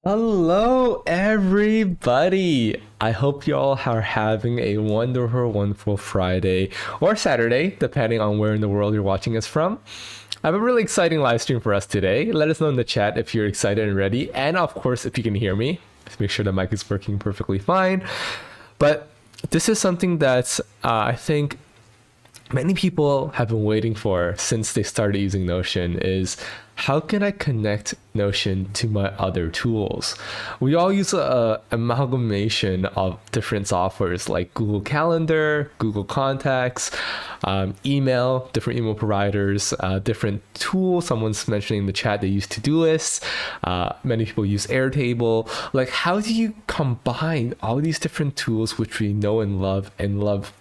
Hello, everybody. I hope you all are having a wonderful Friday or Saturday, depending on where in the world you're watching us from. I have a really exciting live stream for us today. Let us know in the chat if you're excited and ready. And of course, if you can hear me, just make sure the mic is working perfectly fine. But this is something that I think many people have been waiting for since they started using Notion is how can I connect Notion to my other tools? We all use a amalgamation of different softwares like Google Calendar, Google Contacts, different email providers, different tools. Someone's mentioning in the chat they use Todoist. Many people use Airtable. Like, how do you combine all these different tools which we know and love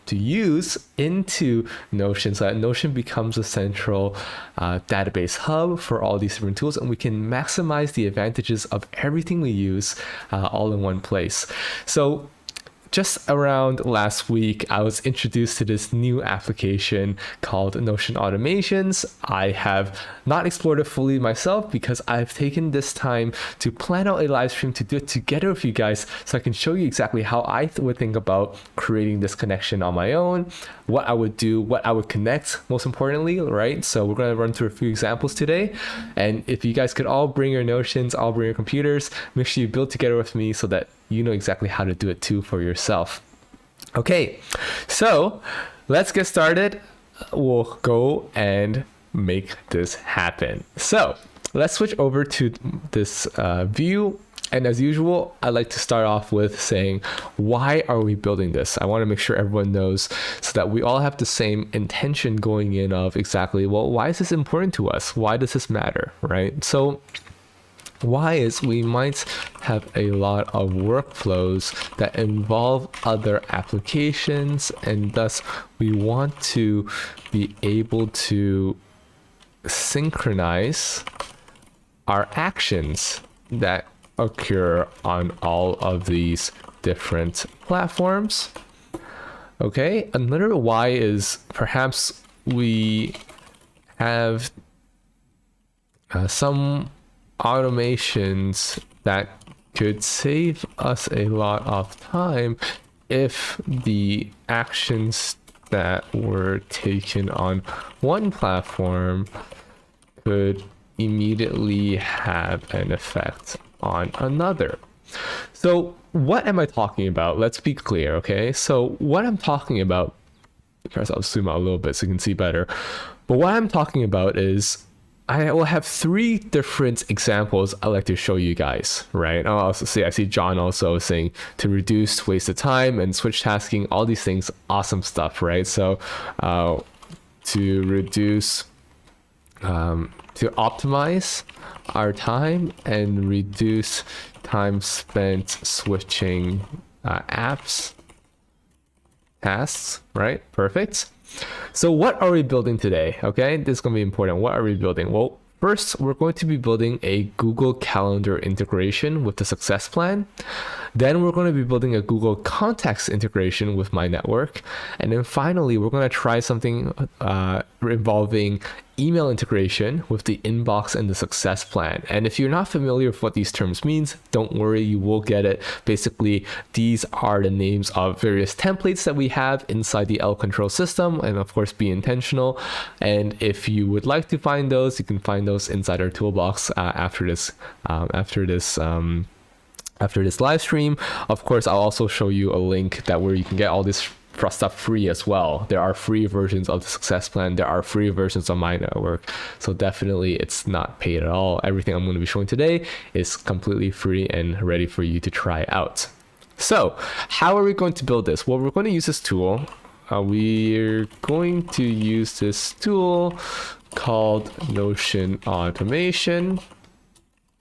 to use into Notion so that Notion becomes a central database hub for all these different tools, and we can maximize the advantages of everything we use all in one place. So just around last week, I was introduced to this new application called Notion Automations. I have not explored it fully myself because I've taken this time to plan out a live stream to do it together with you guys so I can show you exactly how I would think about creating this connection on my own, what I would do, what I would connect, most importantly, right? So we're going to run through a few examples today. And if you guys could all bring your Notions, all bring your computers, make sure you build together with me so that you know exactly how to do it too for yourself. Okay, so let's get started. We'll go and make this happen. So let's switch over to this view. And as usual, I like to start off with saying, why are we building this? I want to make sure everyone knows so that we all have the same intention going in of exactly, well, why is this important to us? Why does this matter, right? So why is we might have a lot of workflows that involve other applications, and thus we want to be able to synchronize our actions that occur on all of these different platforms. Okay, another why is perhaps we have some automations that could save us a lot of time if the actions that were taken on one platform could immediately have an effect on another. So what am I talking about? Let's be clear, okay? So what I'm talking about, first I'll zoom out a little bit so you can see better, but what I'm talking about is I will have three different examples I'd like to show you guys, right? I'll also see, I see John also saying to reduce wasted time and switch tasking, all these things, awesome stuff, right? So to reduce, to optimize our time and reduce time spent switching apps, tasks, right? Perfect. So what are we building today? Okay, this is going to be important. What are we building? Well, first, we're going to be building a Google Calendar integration with the success plan. Then we're going to be building a Google Contacts integration with my network. And then finally, we're going to try something involving email integration with the inbox and the success plan. And if you're not familiar with what these terms means, don't worry, you will get it. Basically, these are the names of various templates that we have inside the L control system, and of course, be intentional. And if you would like to find those, you can find those inside our toolbox after this live stream. Of course, I'll also show you a link where you can get all this stuff free as well. There are free versions of the success plan. There are free versions on my network. So definitely it's not paid at all. Everything I'm going to be showing today is completely free and ready for you to try out. So how are we going to build this? Well, we're going to use this tool. We're going to use this tool called Notion Automation.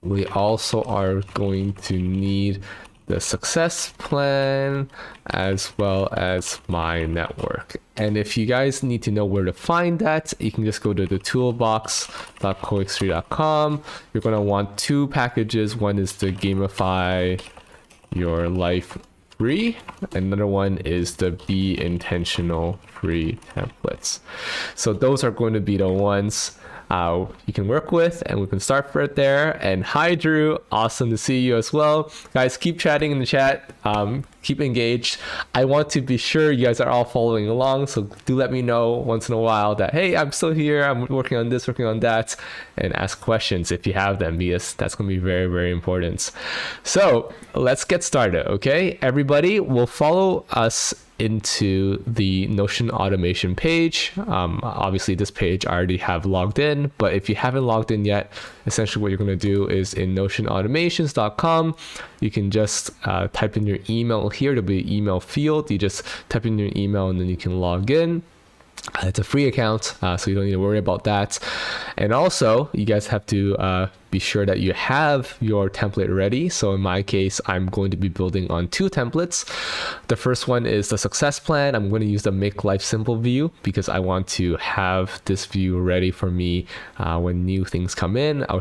We also are going to need the success plan as well as my network. And if you guys need to know where to find that, you can just go to the toolbox.coextree.com. You're going to want two packages. One is the Gamify Your Life free. Another one is the Be Intentional free templates. So those are going to be the ones you can work with, and we can start right there. And hi, Drew. Awesome to see you as well. Guys, keep chatting in the chat. Keep engaged. I want to be sure you guys are all following along. So do let me know once in a while that, hey, I'm still here. I'm working on this, working on that, and ask questions if you have them, because that's going to be very, very important. So let's get started. Okay, everybody will follow us into the Notion automation page. Obviously this page I already have logged in, but if you haven't logged in yet, essentially what you're going to do is in notionautomations.com, you can just type in your email here. There'll be an email field. You just type in your email and then you can log in. It's a free account, so you don't need to worry about that. And also, you guys have to be sure that you have your template ready. So in my case, I'm going to be building on 2 templates. The first one is the success plan. I'm going to use the Make Life Simple view because I want to have this view ready for me when new things come in. I'll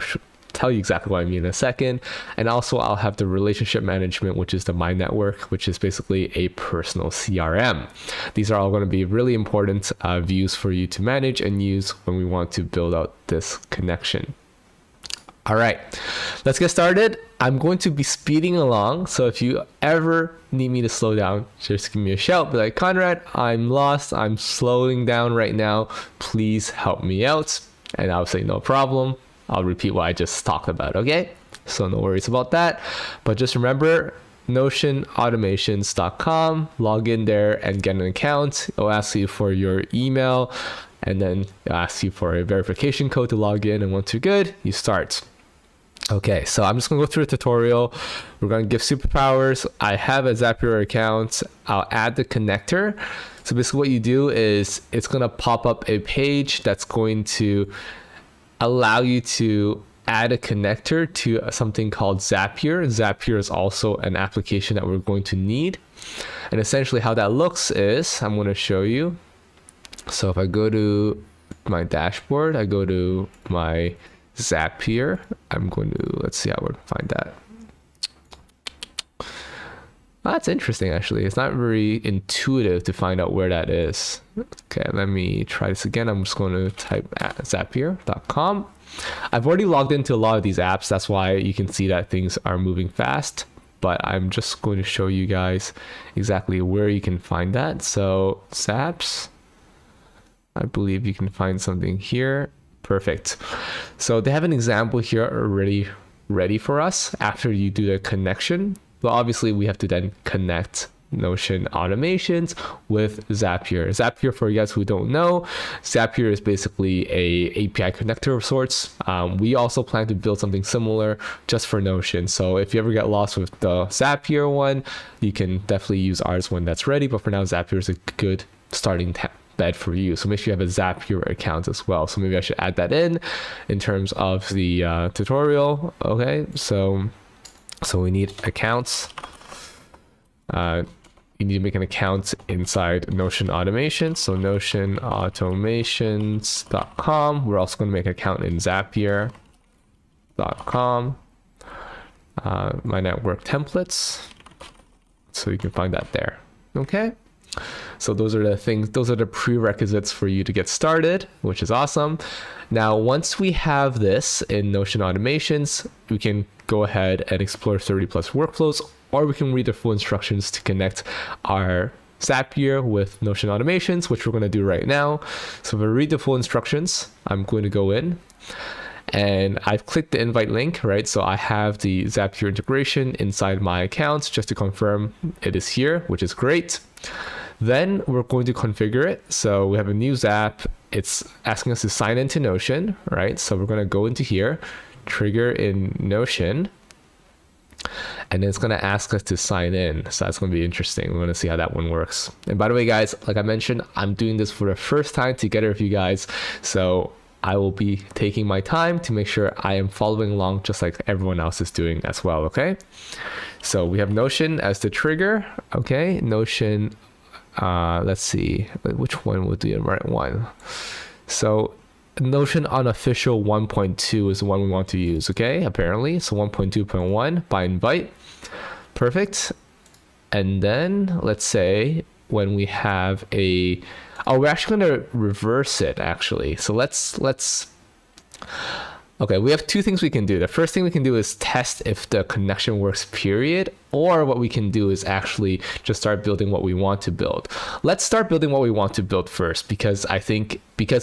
tell you exactly what I mean in a second. And also I'll have the relationship management, which is the My Network, which is basically a personal CRM. These are all going to be really important views for you to manage and use when we want to build out this connection. All right, let's get started. I'm going to be speeding along. So if you ever need me to slow down, just give me a shout. Be like, Conrad, I'm lost. I'm slowing down right now. Please help me out. And I'll say, no problem. I'll repeat what I just talked about, okay? So no worries about that. But just remember, notionautomations.com, log in there and get an account. It'll ask you for your email, and then it'll ask you for a verification code to log in. And once you're good, you start. Okay, so I'm just gonna go through a tutorial. We're gonna give superpowers. I have a Zapier account. I'll add the connector. So basically what you do is it's gonna pop up a page that's going to allow you to add a connector to something called Zapier. Zapier is also an application that we're going to need. And essentially how that looks is, I'm going to show you. So if I go to my dashboard, I go to my Zapier, I'm going to, let's see how we find that. That's interesting, actually. It's not very intuitive to find out where that is. Okay, let me try this again. I'm just going to type at zapier.com. I've already logged into a lot of these apps. That's why you can see that things are moving fast. But I'm just going to show you guys exactly where you can find that. So Zaps, I believe you can find something here. Perfect. So they have an example here already ready for us after you do the connection. But obviously we have to then connect Notion automations with Zapier. Zapier, for you guys who don't know, Zapier is basically a API connector of sorts. We also plan to build something similar just for Notion. So if you ever get lost with the Zapier one, you can definitely use ours when that's ready. But for now, Zapier is a good starting bed for you. So make sure you have a Zapier account as well. So maybe I should add that in terms of the tutorial. Okay, so we need accounts. You need to make an account inside Notion Automation. So notionautomations.com. We're also going to make an account in Zapier.com. My network templates. So you can find that there. Okay. So those are the things, those are the prerequisites for you to get started, which is awesome. Now, once we have this in Notion Automations, we can go ahead and explore 30 plus workflows, or we can read the full instructions to connect our Zapier with Notion Automations, which we're going to do right now. So if I read the full instructions, I'm going to go in and I've clicked the invite link, right? So I have the Zapier integration inside my account just to confirm it is here, which is great. Then we're going to configure it. So we have a new Zap. It's asking us to sign into Notion, right? So we're going to go into here, trigger in Notion, and then it's going to ask us to sign in. So that's going to be interesting. We're going to see how that one works. And by the way, guys, like I mentioned, I'm doing this for the first time together with you guys. So I will be taking my time to make sure I am following along just like everyone else is doing as well, okay? So we have Notion as the trigger, okay? Notion, let's see, which one would be the right one? So Notion Unofficial 1.2 is the one we want to use, okay? Apparently, so 1.2.1 by invite, perfect. And then let's say when we have a, oh, we're actually going to reverse it actually. So let's Okay, we have two things we can do. The first thing we can do is test if the connection works, period. Or what we can do is actually just start building what we want to build. Let's start building what we want to build first, because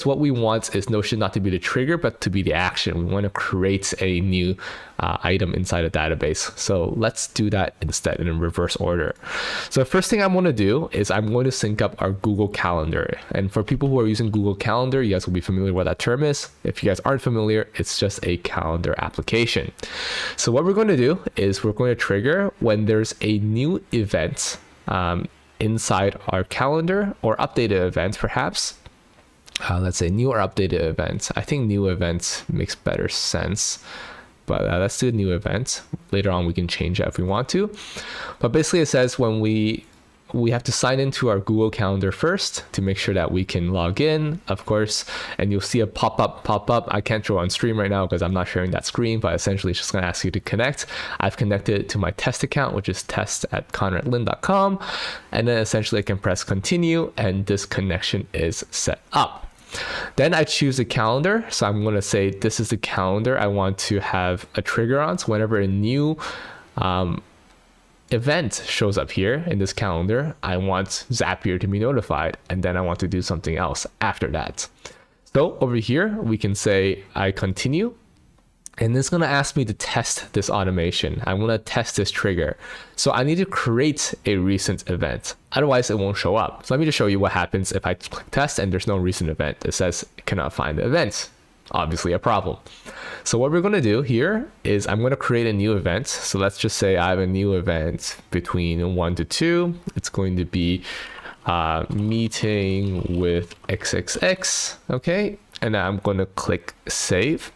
what we want is Notion not to be the trigger, but to be the action. We want to create a new item inside a database. So let's do that instead in reverse order. So the first thing I want to do is I'm going to sync up our Google Calendar. And for people who are using Google Calendar, you guys will be familiar with what that term is. If you guys aren't familiar, it's just a calendar application. So what we're going to do is we're going to trigger when there's a new event inside our calendar, or updated events perhaps. Let's say new or updated events. I think new events makes better sense, but let's do a new event. Later on we can change that if we want to, but basically it says when we have to sign into our Google Calendar first to make sure that we can log in, of course, and you'll see a pop-up. I can't show on stream right now because I'm not sharing that screen, but essentially it's just going to ask you to connect. I've connected it to my test account, which is test@conradlin.com, and then essentially I can press continue, and this connection is set up. Then I choose a calendar. So I'm going to say this is the calendar I want to have a trigger on. So whenever a new event shows up here in this calendar, I want Zapier to be notified, and then I want to do something else after that. So over here we can say I continue, and it's going to ask me to test this automation. I want to test this trigger, so I need to create a recent event, otherwise it won't show up. So let me just show you what happens if I click test and there's no recent event. It says it cannot find the event. Obviously a problem. So what we're going to do here is I'm going to create a new event. So let's just say I have a new event between 1 to 2. It's going to be meeting with XXX. Okay. And I'm going to click save.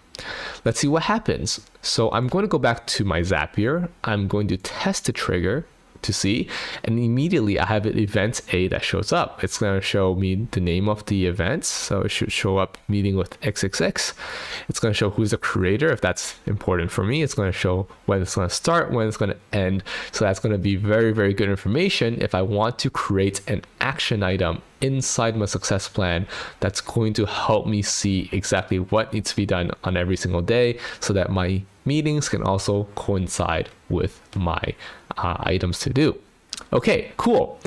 Let's see what happens. So I'm going to go back to my Zapier. I'm going to test the trigger to see, and immediately I have an event A that shows up. It's going to show me the name of the event, so it should show up meeting with XXX. It's going to show who's the creator if that's important for me. It's going to show when it's going to start, when it's going to end. So that's going to be very, very good information if I want to create an action item inside my success plan that's going to help me see exactly what needs to be done on every single day, so that my meetings can also coincide with my items to do. Okay, cool.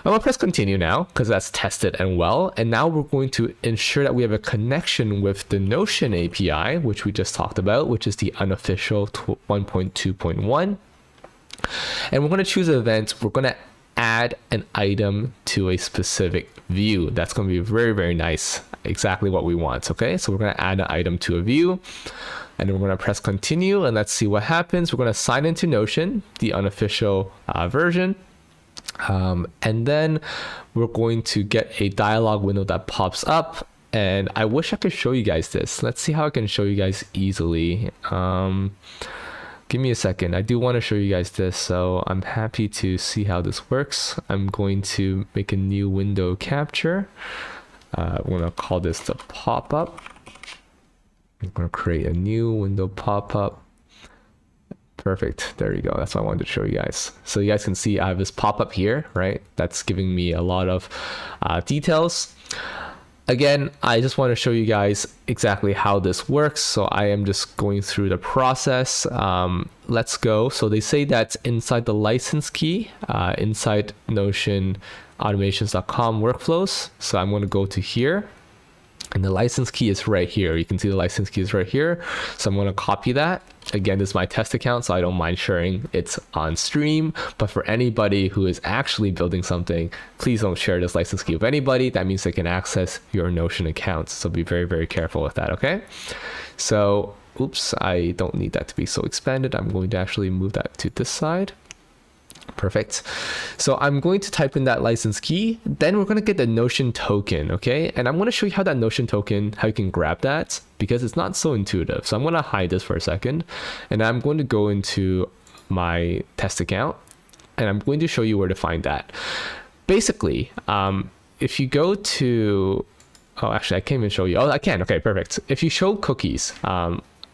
I'm gonna press continue now because that's tested and well. And now we're going to ensure that we have a connection with the Notion API, which we just talked about, which is the unofficial 1.2.1. And we're going to choose an event. We're going to add an item to a specific view. That's going to be very, very nice. Exactly what we want. Okay, so we're going to add an item to a view, and then we're going to press continue, and let's see what happens. We're going to sign into Notion, the unofficial version. And then we're going to get a dialog window that pops up, and I wish I could show you guys this. Let's see how I can show you guys easily. Give me a second. I do want to show you guys this, so I'm happy to see how this works. I'm going to make a new window capture. I'm going to call this the pop-up. I'm going to create a new window pop-up. Perfect. There you go. That's what I wanted to show you guys. So you guys can see I have this pop-up here, right? That's giving me a lot of details. Again, I just want to show you guys exactly how this works. So I am just going through the process. Let's go. So they say that inside the license key, inside Notion automations.com workflows. So I'm going to go to here. And the license key is right here. You can see the license key is right here. So I'm going to copy that. Again, this is my test account, so I don't mind sharing it on stream. But for anybody who is actually building something, please don't share this license key with anybody. That means they can access your Notion account. So be very, very careful with that, okay? So, oops, I don't need that to be so expanded. I'm going to actually move that to this side. Perfect. So I'm going to type in that license key. Then we're going to get the Notion token, okay? And I'm going to show you how that Notion token, how you can grab that, because it's not so intuitive. So I'm going to hide this for a second, and I'm going to go into my test account, and I'm going to show you where to find that. Basically, if you go to, oh, actually I can't even show you. Oh, I can. Okay, perfect. If you show cookies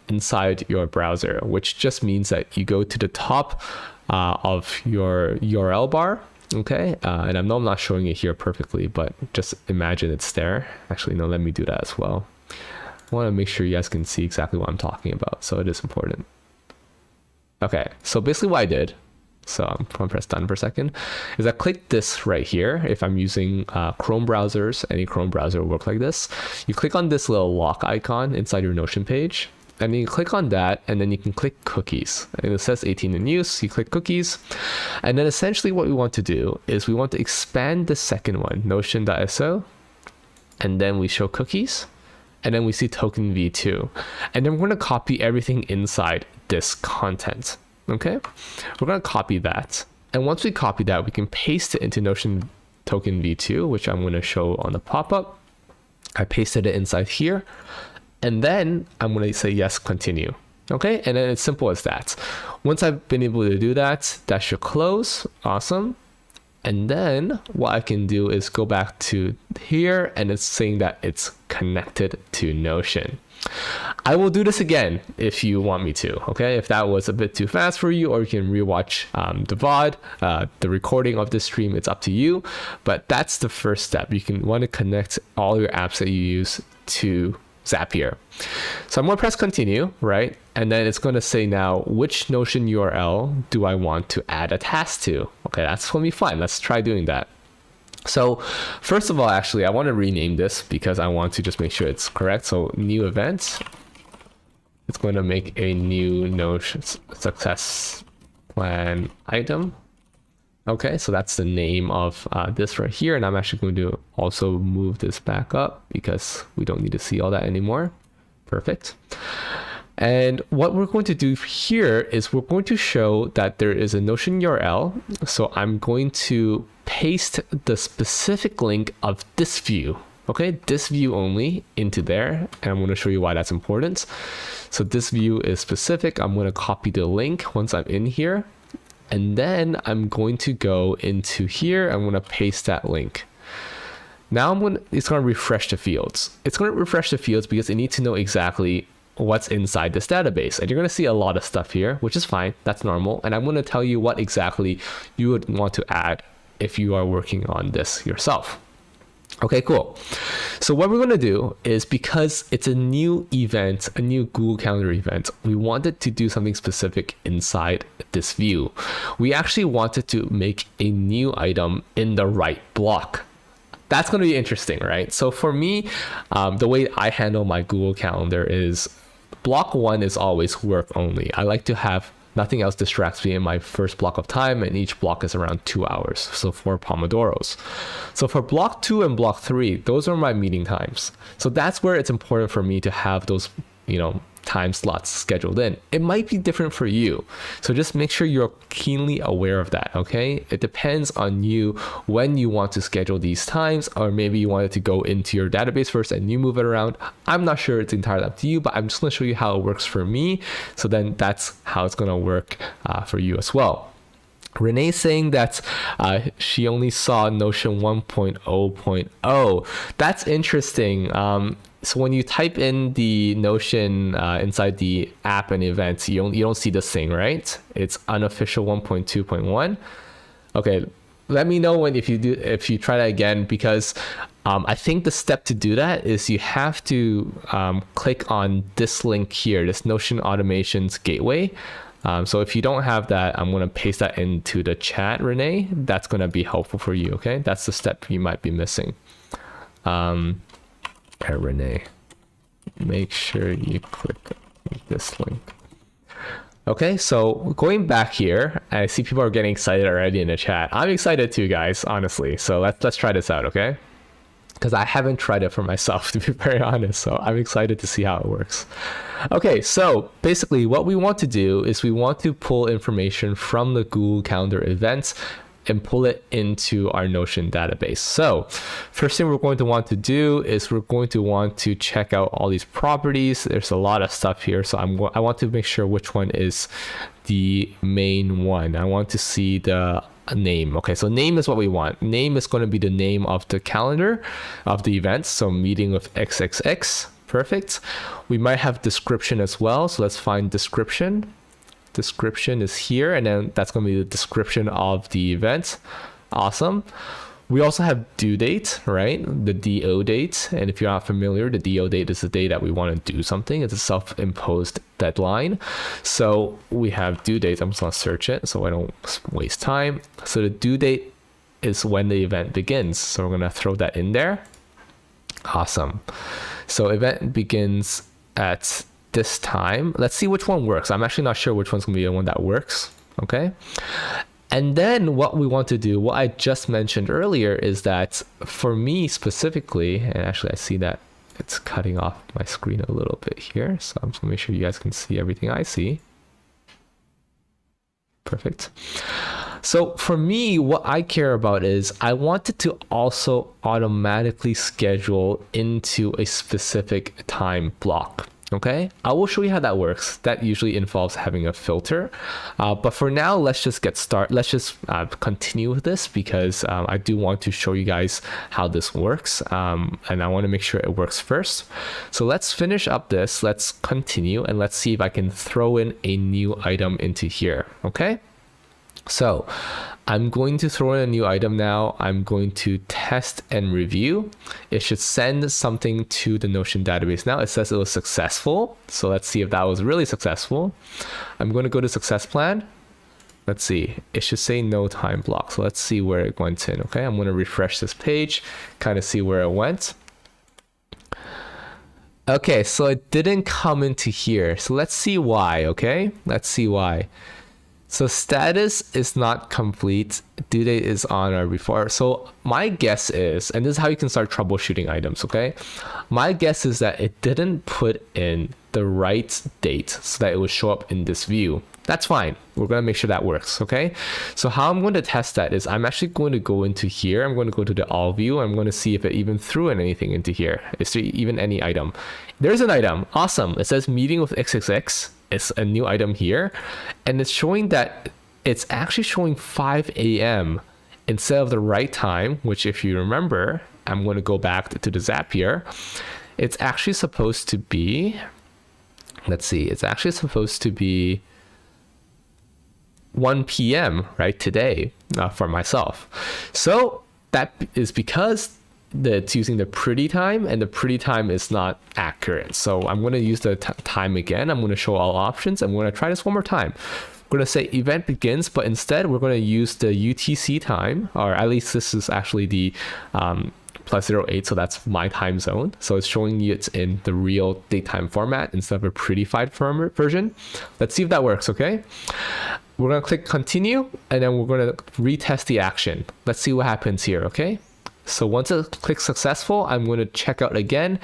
inside your browser, which just means that you go to the top of your URL bar, okay? And I know I'm not showing it here perfectly, but just imagine it's there. Actually, no, let me do that as well. I want to make sure you guys can see exactly what I'm talking about. So it is important. Okay, so basically what I did, so I'm going to press done for a second, is I click this right here. If I'm using Chrome browsers, any Chrome browser will work like this. You click on this little lock icon inside your Notion page, and then you click on that, and then you can click cookies. And it says 18 in use, you click cookies. And then essentially what we want to do is we want to expand the second one, notion.so, and then we show cookies, and then we see token v2. And then we're going to copy everything inside this content. Okay, we're going to copy that. And once we copy that, we can paste it into Notion token v2, which I'm going to show on the pop-up. I pasted it inside here. And then I'm going to say, yes, continue. Okay, and then it's simple as that. Once I've been able to do that, that should close. Awesome. And then what I can do is go back to here, and it's saying that it's connected to Notion. I will do this again if you want me to, okay? If that was a bit too fast for you, or you can rewatch the VOD, the recording of this stream, it's up to you. But that's the first step. You can want to connect all your apps that you use to Zapier. So I'm going to press continue, right? And then it's going to say now, which Notion URL do I want to add a task to? Okay, that's going to be fine. Let's try doing that. So first of all, actually, I want to rename this because I want to just make sure it's correct. So new event, it's going to make a new Notion success plan item. Okay, so that's the name of this right here. And I'm actually going to also move this back up because we don't need to see all that anymore. Perfect. And what we're going to do here is we're going to show that there is a Notion URL. So I'm going to paste the specific link of this view. Okay, this view only into there. And I'm going to show you why that's important. So this view is specific. I'm going to copy the link once I'm in here. And then I'm going to go into here. I'm going to paste that link. Now it's going to refresh the fields. It's going to refresh the fields because it needs to know exactly what's inside this database. And you're going to see a lot of stuff here, which is fine. That's normal. And I'm going to tell you what exactly you would want to add if you are working on this yourself. Okay, cool. So what we're going to do is, because it's a new event, a new Google Calendar event, we wanted to do something specific inside this view. We actually wanted to make a new item in the right block. That's going to be interesting, right? So for me, the way I handle my Google Calendar is block 1 is always work only. I like to have nothing else distracts me in my first block of time, and each block is around 2 hours, so 4 Pomodoros. So for block 2 and block 3, those are my meeting times. So that's where it's important for me to have those, time slots scheduled in. It might be different for you, so just make sure you're keenly aware of that. Okay, it depends on you when you want to schedule these times, or maybe you want it to go into your database first and you move it around. I'm not sure, it's entirely up to you, but I'm just going to show you how it works for me, so then that's how it's going to work for you as well. Renee saying that she only saw Notion 1.0.0. That's interesting. So when you type in the Notion inside the app and events, you don't see this thing, right? It's unofficial 1.2.1. Okay, let me know if you try that again, because I think the step to do that is you have to click on this link here, this Notion Automations Gateway. So if you don't have that, I'm going to paste that into the chat, Renee. That's going to be helpful for you, okay? That's the step you might be missing. Hey, Renee, make sure you click this link. Okay, so going back here, I see people are getting excited already in the chat. I'm excited too, guys, honestly. So let's try this out, okay? Because I haven't tried it for myself, to be very honest. So I'm excited to see how it works. Okay, so basically what we want to do is we want to pull information from the Google Calendar events and pull it into our Notion database. So first thing we're going to want to do is we're going to want to check out all these properties. There's a lot of stuff here, so I want to make sure which one is the main one. I want to see the name. Okay, so name is what we want. Name is going to be the name of the calendar of the events. So meeting with XXX. Perfect. We might have description as well. So let's find description. Description is here, and then that's going to be the description of the event. Awesome. We also have due date, right? The DO date. And if you're not familiar, the DO date is the day that we want to do something. It's a self-imposed deadline. So we have due dates. I'm just going to search it so I don't waste time. So the due date is when the event begins. So we're going to throw that in there. Awesome. So event begins at this time. Let's see which one works. I'm actually not sure which one's going to be the one that works. Okay. And then what we want to do, what I just mentioned earlier, is that for me specifically, and actually I see that it's cutting off my screen a little bit here. So I'm just going to make sure you guys can see everything I see. Perfect. So for me, what I care about is I want it to also automatically schedule into a specific time block. Okay, I will show you how that works. That usually involves having a filter. But for now, let's just get started. Let's just continue with this because I do want to show you guys how this works. And I want to make sure it works first. So let's finish up this. Let's continue and let's see if I can throw in a new item into here. Okay. So I'm going to throw in a new item now. I'm going to test and review. It should send something to the Notion database. Now it says it was successful. So let's see if that was really successful. I'm going to go to success plan. Let's see. It should say no time block. So let's see where it went in. Okay. I'm going to refresh this page, kind of see where it went. Okay. So it didn't come into here. So let's see why. Okay. Let's see why. So status is not complete, due date is on or before. So my guess is, and this is how you can start troubleshooting items, okay? My guess is that it didn't put in the right date so that it would show up in this view. That's fine. We're going to make sure that works, okay? So how I'm going to test that is I'm actually going to go into here. I'm going to go to the all view. I'm going to see if it even threw in anything into here. Is there even any item? There's an item. Awesome. It says meeting with XXX. It's a new item here, and it's showing that it's actually showing 5 a.m. instead of the right time, which if you remember, I'm going to go back to the Zapier. It's actually supposed to be, let's see, it's actually supposed to be 1 p.m. right today for myself. So that is because it's using the pretty time, and the pretty time is not accurate. So I'm going to use the time again. I'm going to show all options. I'm going to try this one more time. We're going to say event begins, but instead we're going to use the UTC time, or at least this is actually the +08, so that's my time zone. So it's showing you it's in the real datetime format instead of a prettified version. Let's see if that works, okay? We're going to click continue, and then we're going to retest the action. Let's see what happens here, okay? So once it clicks successful, I'm going to check out again.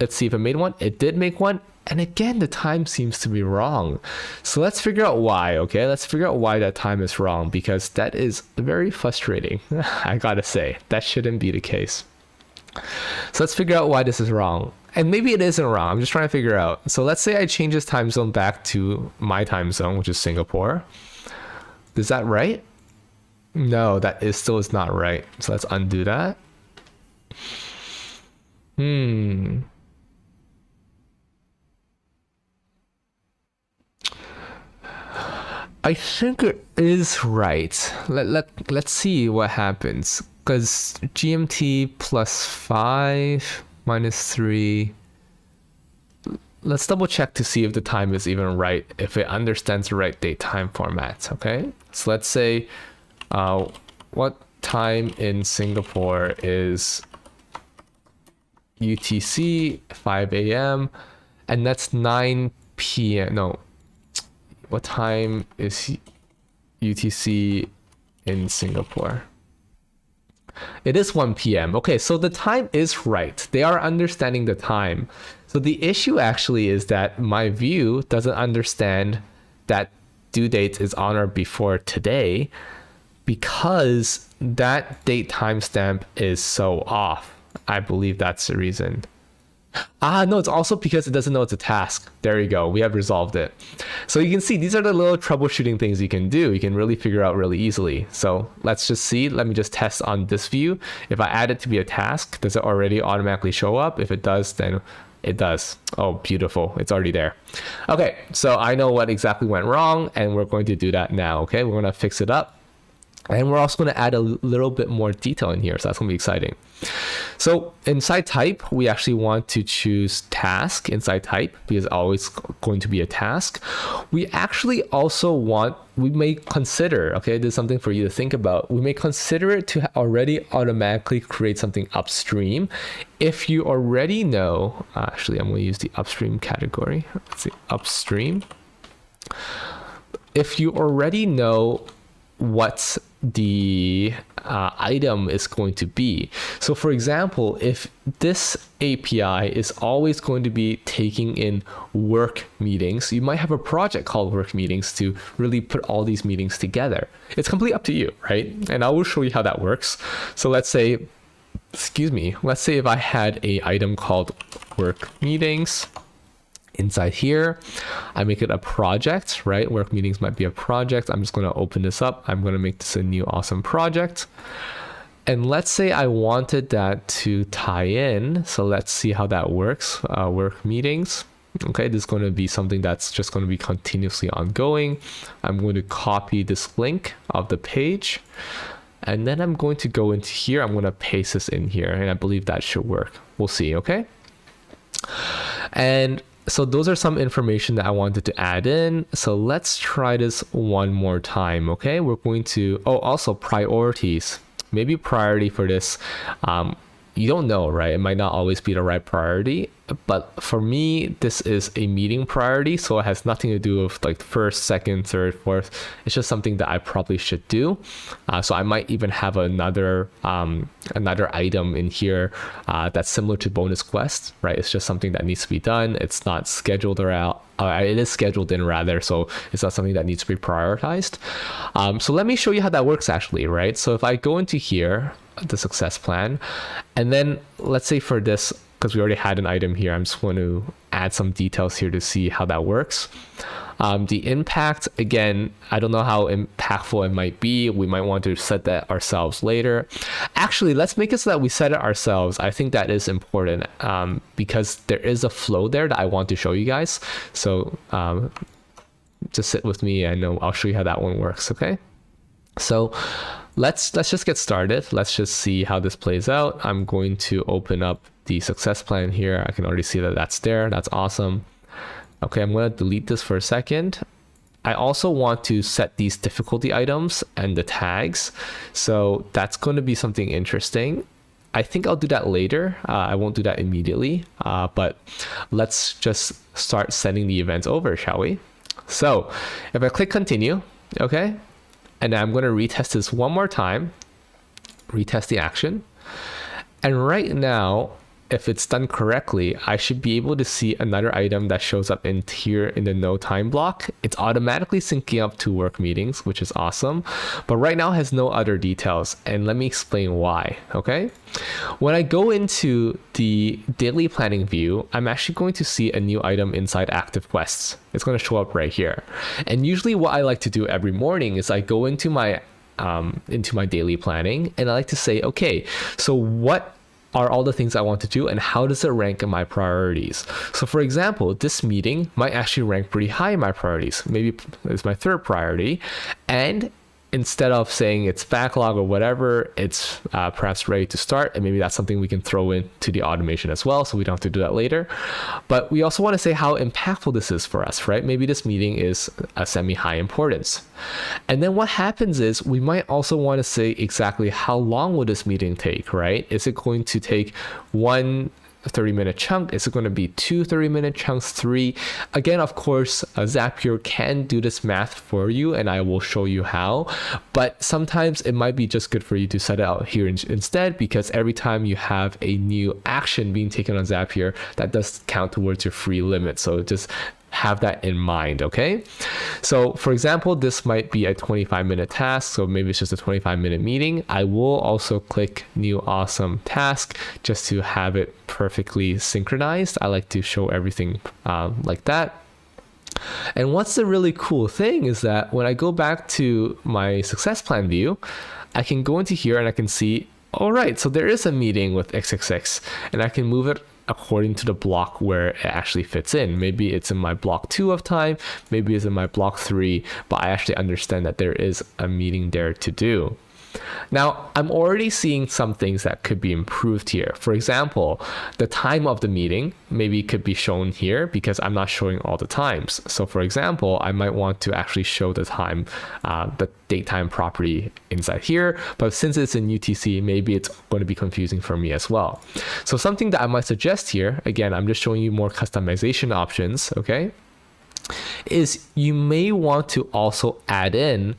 Let's see if it made one. It did make one. And again, the time seems to be wrong. So let's figure out why, okay? Let's figure out why that time is wrong, because that is very frustrating. I gotta say, that shouldn't be the case. So let's figure out why this is wrong. And maybe it isn't wrong. I'm just trying to figure out. So let's say I change this time zone back to my time zone, which is Singapore. Is that right? No, that still is not right. So let's undo that. I think it is right. Let's see what happens. Because GMT +5 -3. Let's double check to see if the time is even right, if it understands the right date time format. Okay. So let's say what time in Singapore is UTC 5 a.m. and that's 9 p.m. No, what time is UTC in Singapore? It is 1 p.m. Okay, so the time is right. They are understanding the time. So the issue actually is that my view doesn't understand that due date is on or before today, because that date timestamp is so off. I believe that's the reason. No, it's also because it doesn't know it's a task. There you go. We have resolved it. So you can see these are the little troubleshooting things you can do. You can really figure out really easily. So let's just see. Let me just test on this view. If I add it to be a task, does it already automatically show up? If it does, then it does. Oh, beautiful. It's already there. Okay, so I know what exactly went wrong, and we're going to do that now. Okay, we're going to fix it up. And we're also going to add a little bit more detail in here. So that's going to be exciting. So inside type, we actually want to choose task inside type because it's always going to be a task. We actually also we may consider, okay, this is something for you to think about. We may consider it to already automatically create something upstream. If you already know, actually, I'm going to use the upstream category. Let's see, upstream. If you already know what the item is going to be. So for example, if this API is always going to be taking in work meetings, you might have a project called work meetings to really put all these meetings together. It's completely up to you, right? And I will show you how that works. So let's say if I had a item called work meetings. Inside here, I make it a project, right? Work meetings might be a project. I'm just going to open this up. I'm going to make this a new awesome project. And let's say I wanted that to tie in. So let's see how that works. Work meetings. Okay, this is going to be something that's just going to be continuously ongoing. I'm going to copy this link of the page. And then I'm going to go into here. I'm going to paste this in here. And I believe that should work. We'll see, okay? And so those are some information that I wanted to add in. So let's try this one more time, okay? We're going to, also priorities. Maybe priority for this, you don't know, right? It might not always be the right priority, but for me, this is a meeting priority. So it has nothing to do with like first, second, third, fourth. It's just something that I probably should do. So I might even have another item in here that's similar to bonus quest, right? It's just something that needs to be done. It's not scheduled around. It is scheduled in rather, so it's not something that needs to be prioritized. So let me show you how that works actually, right? So if I go into here, the success plan, and then let's say for this, because we already had an item here, I'm just going to add some details here to see how that works. The impact, again, I don't know how impactful it might be. We might want to set that ourselves later. Actually, let's make it so that we set it ourselves. I think that is important because there is a flow there that I want to show you guys. So just sit with me and I'll show you how that one works, okay? So let's just get started. Let's just see how this plays out. I'm going to open up the success plan here. I can already see that that's there. That's awesome. Okay, I'm going to delete this for a second. I also want to set these difficulty items and the tags. So that's going to be something interesting. I think I'll do that later. I won't do that immediately, but let's just start sending the events over, shall we? So if I click continue, okay, and I'm going to retest this one more time, retest the action. And right now, if it's done correctly, I should be able to see another item that shows up in here in the no time block. It's automatically syncing up to work meetings, which is awesome. But right now it has no other details. And let me explain why, okay? When I go into the daily planning view, I'm actually going to see a new item inside active quests. It's going to show up right here. And usually what I like to do every morning is I go into my daily planning and I like to say, okay, so what are all the things I want to do and how does it rank in my priorities? So for example, this meeting might actually rank pretty high in my priorities. Maybe it's my third priority. And instead of saying it's backlog or whatever, it's perhaps ready to start. And maybe that's something we can throw into the automation as well, so we don't have to do that later. But we also want to say how impactful this is for us, right? Maybe this meeting is a semi-high importance. And then what happens is we might also want to say exactly how long will this meeting take, right? Is it going to take one 30-minute chunk? Is it going to be 2 30-minute chunks, 3? Again, of course, Zapier can do this math for you and I will show you how, but sometimes it might be just good for you to set it out here instead, because every time you have a new action being taken on Zapier, that does count towards your free limit. So just have that in mind, okay? So for example, this might be a 25-minute task, so maybe it's just a 25-minute meeting. I will also click new awesome task just to have it perfectly synchronized. I like to show everything like that. And what's the really cool thing is that when I go back to my success plan view, I can go into here and I can see, all right, so there is a meeting with XXX, and I can move it according to the block where it actually fits in. Maybe it's in my block 2 of time, maybe it's in my block 3, but I actually understand that there is a meeting there to do. Now, I'm already seeing some things that could be improved here. For example, the time of the meeting maybe could be shown here because I'm not showing all the times. So for example, I might want to actually show the time, the date time property inside here. But since it's in UTC, maybe it's going to be confusing for me as well. So something that I might suggest here, again, I'm just showing you more customization options, okay, is you may want to also add in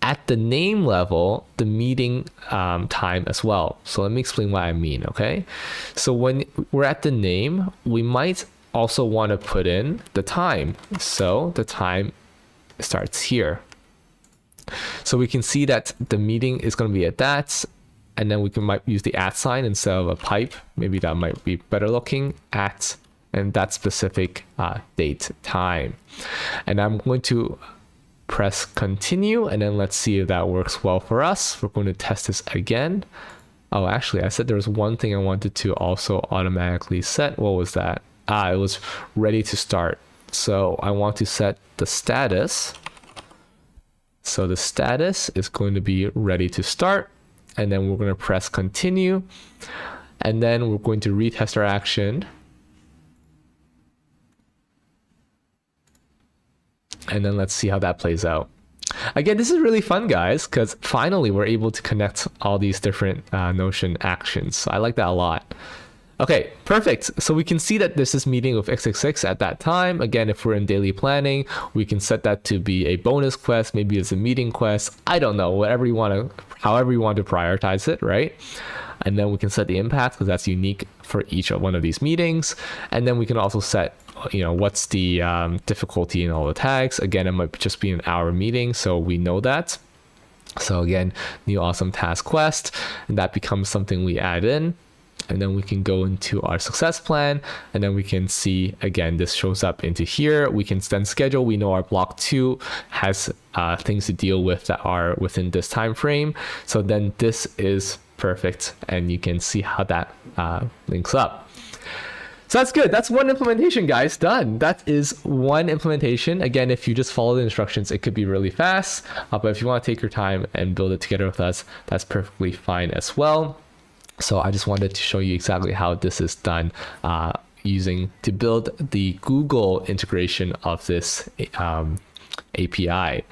at the name level, the meeting time as well. So let me explain what I mean, okay? So when we're at the name, we might also want to put in the time. So the time starts here. So we can see that the meeting is going to be at that, and then we might use the @ sign instead of a pipe. Maybe that might be better looking, at, and that specific date time. And I'm going to press continue, and then let's see if that works well for us. We're going to test this again. Oh, actually, I said there was one thing I wanted to also automatically set. What was that? It was ready to start. So I want to set the status. So the status is going to be ready to start, and then we're going to press continue, and then we're going to retest our action. And then let's see how that plays out. Again, this is really fun, guys, because finally we're able to connect all these different Notion actions. So I like that a lot. Okay, perfect. So we can see that this is meeting with XXX at that time. Again, if we're in daily planning, we can set that to be a bonus quest. Maybe it's a meeting quest. I don't know, whatever you want to, however you want to prioritize it, right? And then we can set the impact because that's unique for each one of these meetings. And then we can also set, you know, what's the difficulty in all the tags. Again, it might just be an hour meeting, so we know that. So again, new awesome task quest, and that becomes something we add in. And then we can go into our success plan, and then we can see, again, this shows up into here. We can then schedule. We know our block 2 has things to deal with that are within this time frame. So then this is perfect, and you can see how that links up. So that's good. That's one implementation, guys. Done. That is one implementation. Again, if you just follow the instructions, it could be really fast. But if you want to take your time and build it together with us, that's perfectly fine as well. So I just wanted to show you exactly how this is done using to build the Google integration of this API.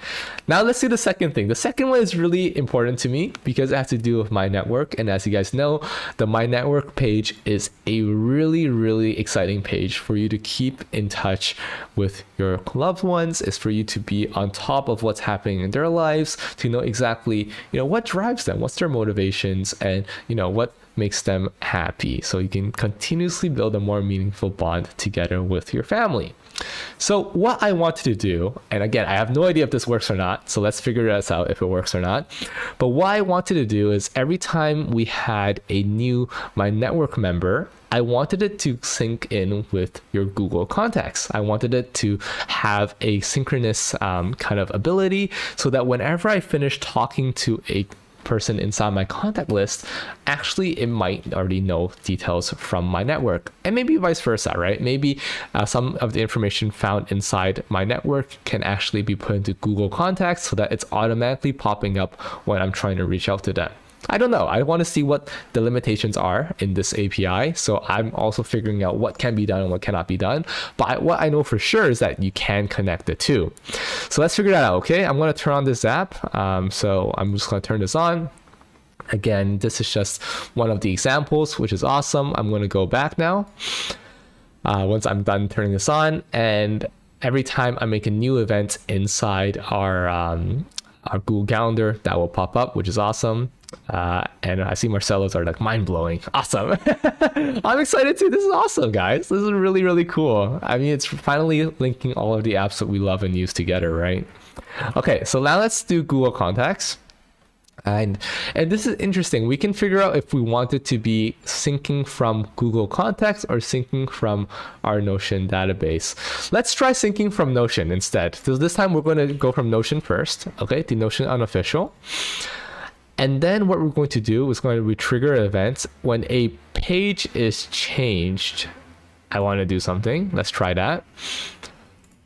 Now let's do the second thing. The second one is really important to me because it has to do with My Network. And as you guys know, the My Network page is a really, really exciting page for you to keep in touch with your loved ones. It's for you to be on top of what's happening in their lives, to know exactly, you know, what drives them, what's their motivations, and, you know, what makes them happy. So you can continuously build a more meaningful bond together with your family. So what I wanted to do, and again, I have no idea if this works or not, so let's figure this out if it works or not. But what I wanted to do is every time we had a new My Network member, I wanted it to sync in with your Google contacts. I wanted it to have a synchronous kind of ability so that whenever I finish talking to a person inside my contact list, actually it might already know details from My Network, and maybe vice versa, right? Maybe some of the information found inside My Network can actually be put into Google contacts so that it's automatically popping up when I'm trying to reach out to them. I don't know. I want to see what the limitations are in this API. So I'm also figuring out what can be done and what cannot be done. But what I know for sure is that you can connect the two. So let's figure that out, okay? I'm going to turn on this app. So I'm just going to turn this on. Again, this is just one of the examples, which is awesome. I'm going to go back now. Once I'm done turning this on, and every time I make a new event inside our Google Calendar, that will pop up, which is awesome. And I see Marcelo's are like mind-blowing. Awesome. I'm excited too. This is awesome, guys. This is really, really cool. I mean, it's finally linking all of the apps that we love and use together, right? Okay, so now let's do Google Contacts. And this is interesting. We can figure out if we want it to be syncing from Google Contacts or syncing from our Notion database. Let's try syncing from Notion instead. So this time we're going to go from Notion first, okay, to Notion Unofficial. And then what we're going to do is going to trigger events when a page is changed. I want to do something. Let's try that.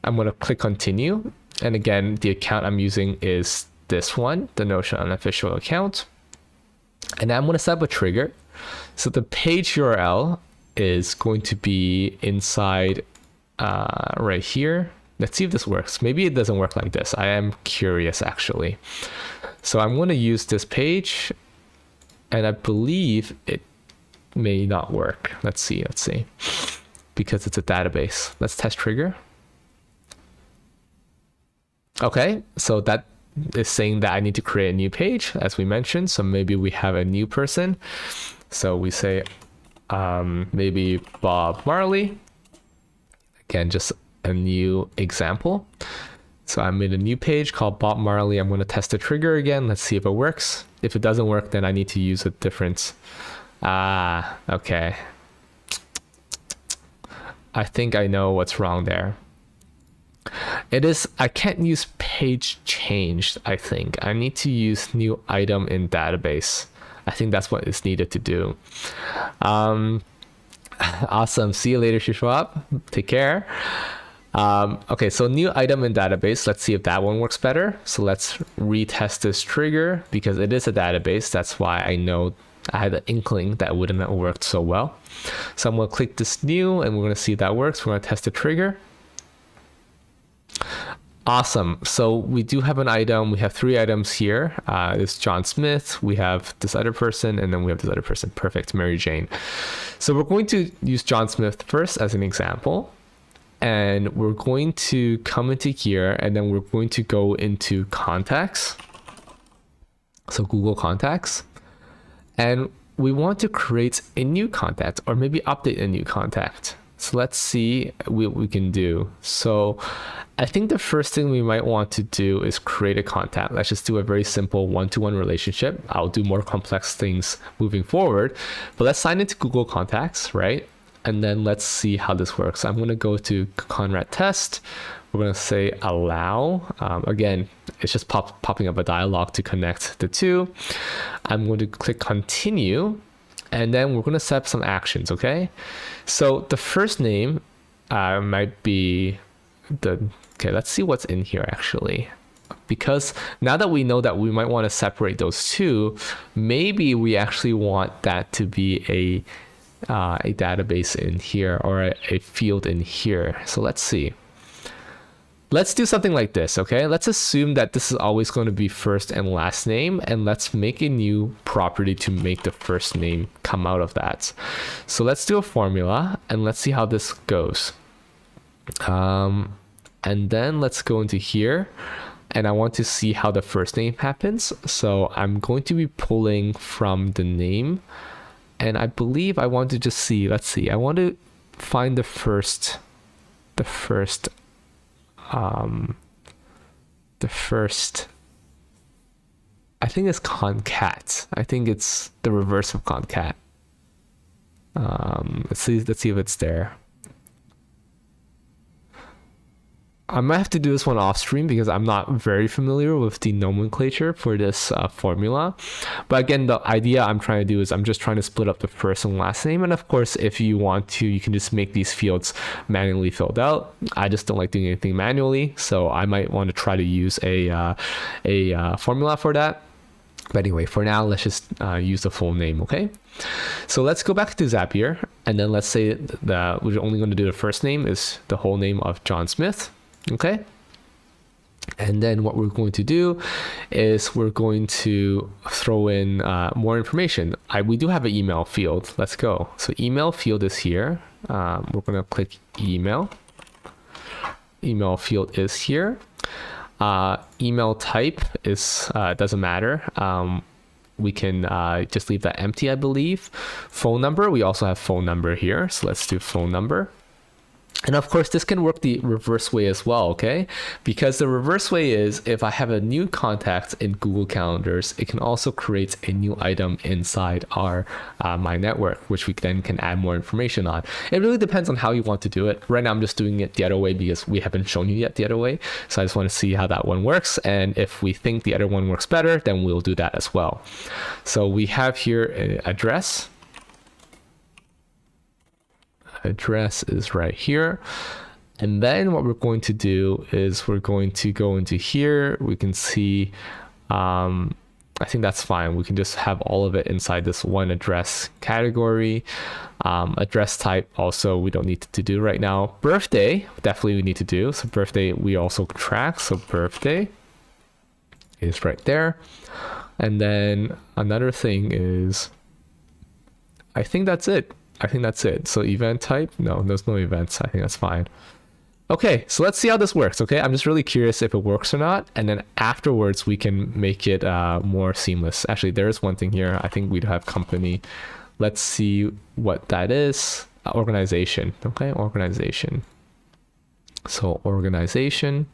I'm going to click continue. And again, the account I'm using is this one, the Notion Unofficial account. And I'm going to set up a trigger. So the page URL is going to be inside right here. Let's see if this works. Maybe it doesn't work like this. I am curious actually. So I'm going to use this page, and I believe it may not work. Let's see, because it's a database. Let's test trigger. Okay, so that is saying that I need to create a new page, as we mentioned. So maybe we have a new person. So we say maybe Bob Marley. Again, just a new example. So I made a new page called Bob Marley. I'm going to test the trigger again. Let's see if it works. If it doesn't work, then I need to use a different. Okay. I think I know what's wrong there. It is, I can't use page changed, I think. I need to use new item in database. I think that's what is needed to do. Awesome. See you later, Shishwap. Take care. Okay, so new item in database. Let's see if that one works better. So let's retest this trigger because it is a database. That's why I know I had an inkling that wouldn't have worked so well. So I'm going to click this new and we're going to see if that works. We're going to test the trigger. Awesome. So we do have an item. We have 3 items here. It's John Smith. We have this other person, and then we have this other person. Perfect. Mary Jane. So we're going to use John Smith first as an example. And we're going to come into here, and then we're going to go into contacts. So Google Contacts. And we want to create a new contact, or maybe update a new contact. So let's see what we can do. So I think the first thing we might want to do is create a contact. Let's just do a very simple one-to-one relationship. I'll do more complex things moving forward, but let's sign into Google Contacts, right? And then let's see how this works. I'm going to go to Conrad test. We're going to say allow. Again, it's just popping up a dialog to connect the two. I'm going to click continue. And then we're going to set up some actions, okay? So the first name might be okay, let's see what's in here actually. Because now that we know that we might want to separate those two, maybe we actually want that to be a database in here or a field in here. So let's see. Let's do something like this, okay? Let's assume that this is always going to be first and last name, and let's make a new property to make the first name come out of that. So let's do a formula, and let's see how this goes. And then let's go into here, and I want to see how the first name happens. So I'm going to be pulling from the name, and I believe I want to just see, let's see, I want to find the first I think it's concat. I think it's the reverse of concat. Let's see if it's there. I might have to do this one off stream because I'm not very familiar with the nomenclature for this formula. But again, the idea I'm trying to do is I'm just trying to split up the first and last name. And of course, if you want to, you can just make these fields manually filled out. I just don't like doing anything manually. So I might want to try to use a formula for that. But anyway, for now, let's just use the full name, okay? So let's go back to Zapier. And then let's say that we're only going to do the first name is the whole name of John Smith. Okay, and then what we're going to do is we're going to throw in more information. We do have an email field. Let's go. So email field is here. We're going to click email. Email field is here. Email type is doesn't matter. We can just leave that empty, I believe. Phone number, we also have phone number here. So let's do phone number. And of course, this can work the reverse way as well, okay? Because the reverse way is if I have a new contact in Google Calendars, it can also create a new item inside our My Network, which we then can add more information on. It really depends on how you want to do it. Right now, I'm just doing it the other way because we haven't shown you yet the other way. So I just want to see how that one works. And if we think the other one works better, then we'll do that as well. So we have here an address. Address is right here, and then what we're going to do is we're going to go into here. We can see I think that's fine. We can just have all of it inside this one address category. Address type also we don't need to do right now. Birthday definitely we need to do, so birthday we also track, so birthday is right there. And then another thing is, I think that's it. So event type, no, there's no events. I think that's fine. Okay, so let's see how this works, okay? I'm just really curious if it works or not. And then afterwards, we can make it more seamless. Actually, there's one thing here. I think we'd have company. Let's see what that is. Organization, okay? Organization. So organization.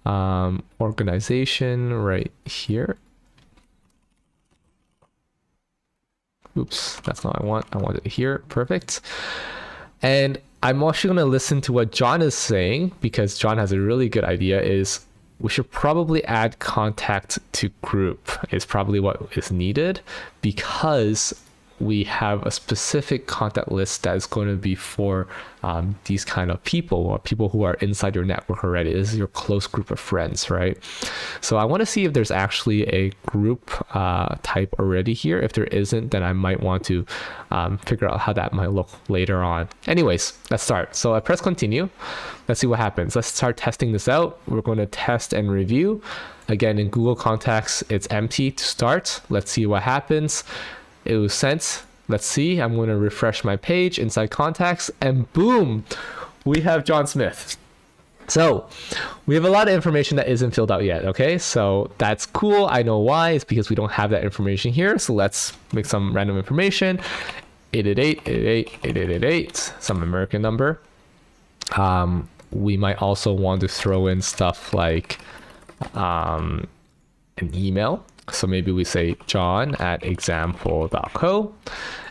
Organization right here. Oops, that's not what I want. I want it here. Perfect. And I'm actually going to listen to what John is saying, because John has a really good idea. Is we should probably add contact to group is probably what is needed, because we have a specific contact list that is going to be for these kind of people, or people who are inside your network already. This is your close group of friends, right? So I want to see if there's actually a group type already here. If there isn't, then I might want to figure out how that might look later on. Anyways, let's start. So I press continue. Let's see what happens. Let's start testing this out. We're going to test and review. Again, in Google Contacts, it's empty to start. Let's see what happens. It was sent. Let's see. I'm going to refresh my page inside contacts, and boom, we have John Smith. So we have a lot of information that isn't filled out yet. Okay, so that's cool. I know why. It's because we don't have that information here. So let's make some random information. 888-888-8888, some American number. We might also want to throw in stuff like an email. So maybe we say john@example.co.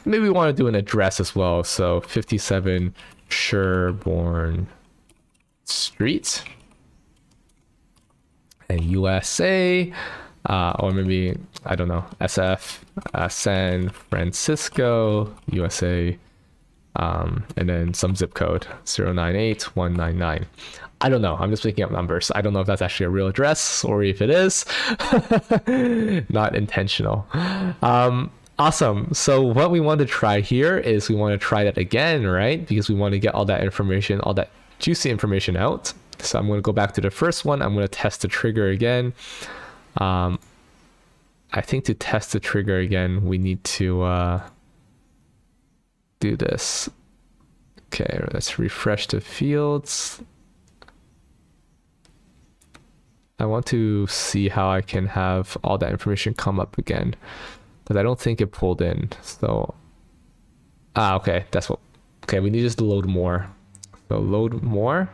Maybe we want to do an address as well. So 57 Sherborne Street and USA, or maybe, I don't know, SF, San Francisco, USA, and then some zip code 098199. I don't know. I'm just making up numbers. I don't know if that's actually a real address or if it is. Not intentional. Awesome. So what we want to try here is we want to try that again, right? Because we want to get all that information, all that juicy information out. So I'm going to go back to the first one. I'm going to test the trigger again. I think to test the trigger again, we need to do this. Okay, let's refresh the fields. I want to see how I can have all that information come up again, because I don't think it pulled in. So, okay, that's what, okay, we need just to load more. So load more.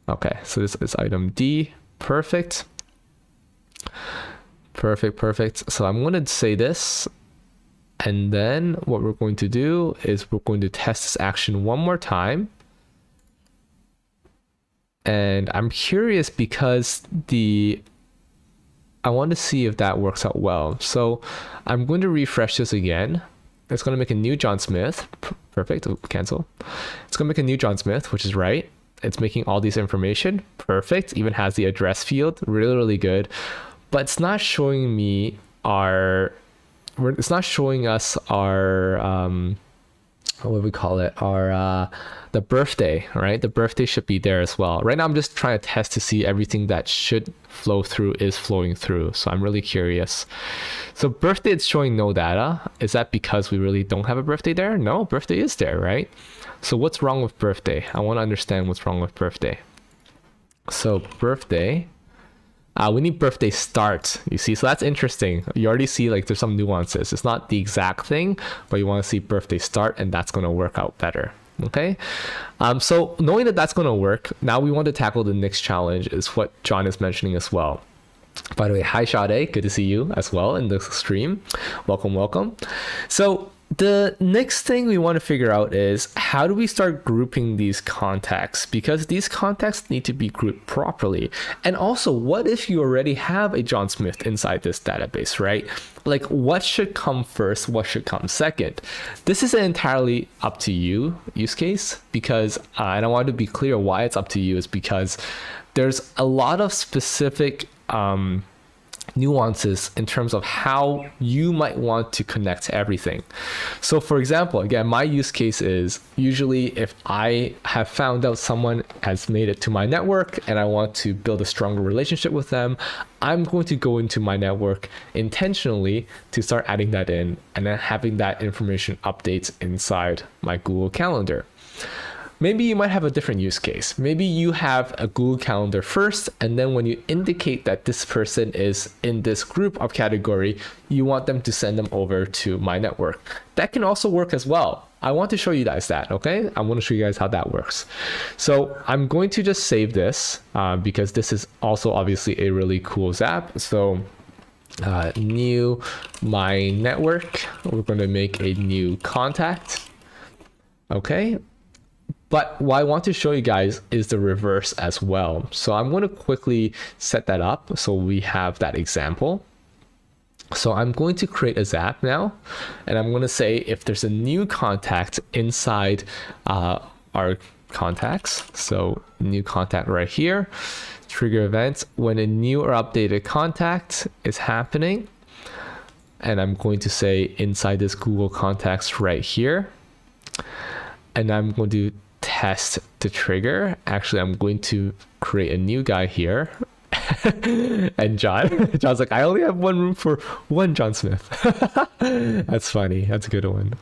Okay, so this is item D. Perfect. Perfect. So I'm going to say this, and then what we're going to do is we're going to test this action one more time. And I'm curious because I want to see if that works out well. So I'm going to refresh this again. It's going to make a new John Smith. Perfect. Oh, cancel. It's going to make a new John Smith, which is right. It's making all these information. Perfect. Even has the address field. Really, really good. But it's not showing me it's not showing us our, what do we call it? The birthday, right? The birthday should be there as well. Right now, I'm just trying to test to see everything that should flow through is flowing through. So I'm really curious. So birthday, it's showing no data. Is that because we really don't have a birthday there? No, birthday is there, right? So what's wrong with birthday? I want to understand what's wrong with birthday. So birthday, we need birthday start, you see? So that's interesting. You already see like there's some nuances. It's not the exact thing, but you want to see birthday start, and that's going to work out better. Okay. So knowing that that's going to work, now we want to tackle the next challenge, is what John is mentioning as well. By the way, hi Sade, good to see you as well in the stream. Welcome, welcome. So the next thing we want to figure out is, how do we start grouping these contacts? Because these contacts need to be grouped properly. And also, what if you already have a John Smith inside this database, right? Like, what should come first? What should come second? This is an entirely up to you use case, because, and I want to be clear why it's up to you, is because there's a lot of specific nuances in terms of how you might want to connect everything. So for example, again, my use case is usually if I have found out someone has made it to my network and I want to build a stronger relationship with them, I'm going to go into my network intentionally to start adding that in, and then having that information updates inside my Google Calendar. Maybe you might have a different use case. Maybe you have a Google Calendar first, and then when you indicate that this person is in this group of category, you want them to send them over to my network. That can also work as well. I want to show you guys that, okay? I want to show you guys how that works. So I'm going to just save this because this is also obviously a really cool Zap. So new my network, we're going to make a new contact, okay? But what I want to show you guys is the reverse as well. So I'm going to quickly set that up so we have that example. So I'm going to create a Zap now, and I'm going to say if there's a new contact inside our contacts. So new contact right here, trigger events when a new or updated contact is happening. And I'm going to say inside this Google contacts right here. And I'm going to test the trigger. Actually, I'm going to create a new guy here. And John's like, I only have one room for one John Smith. That's funny. That's a good one.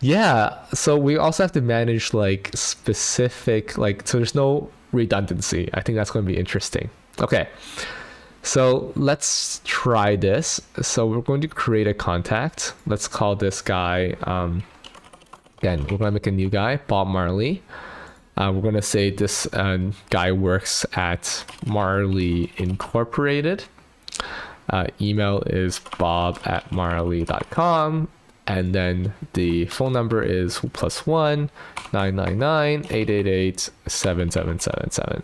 Yeah. So we also have to manage like specific, like, so there's no redundancy. I think that's going to be interesting. Okay. So let's try this. So we're going to create a contact. Let's call this guy, again, we're going to make a new guy, Bob Marley. We're going to say this guy works at Marley Incorporated. Email is bob@marley.com. And then the phone number is +1 999 888 7777.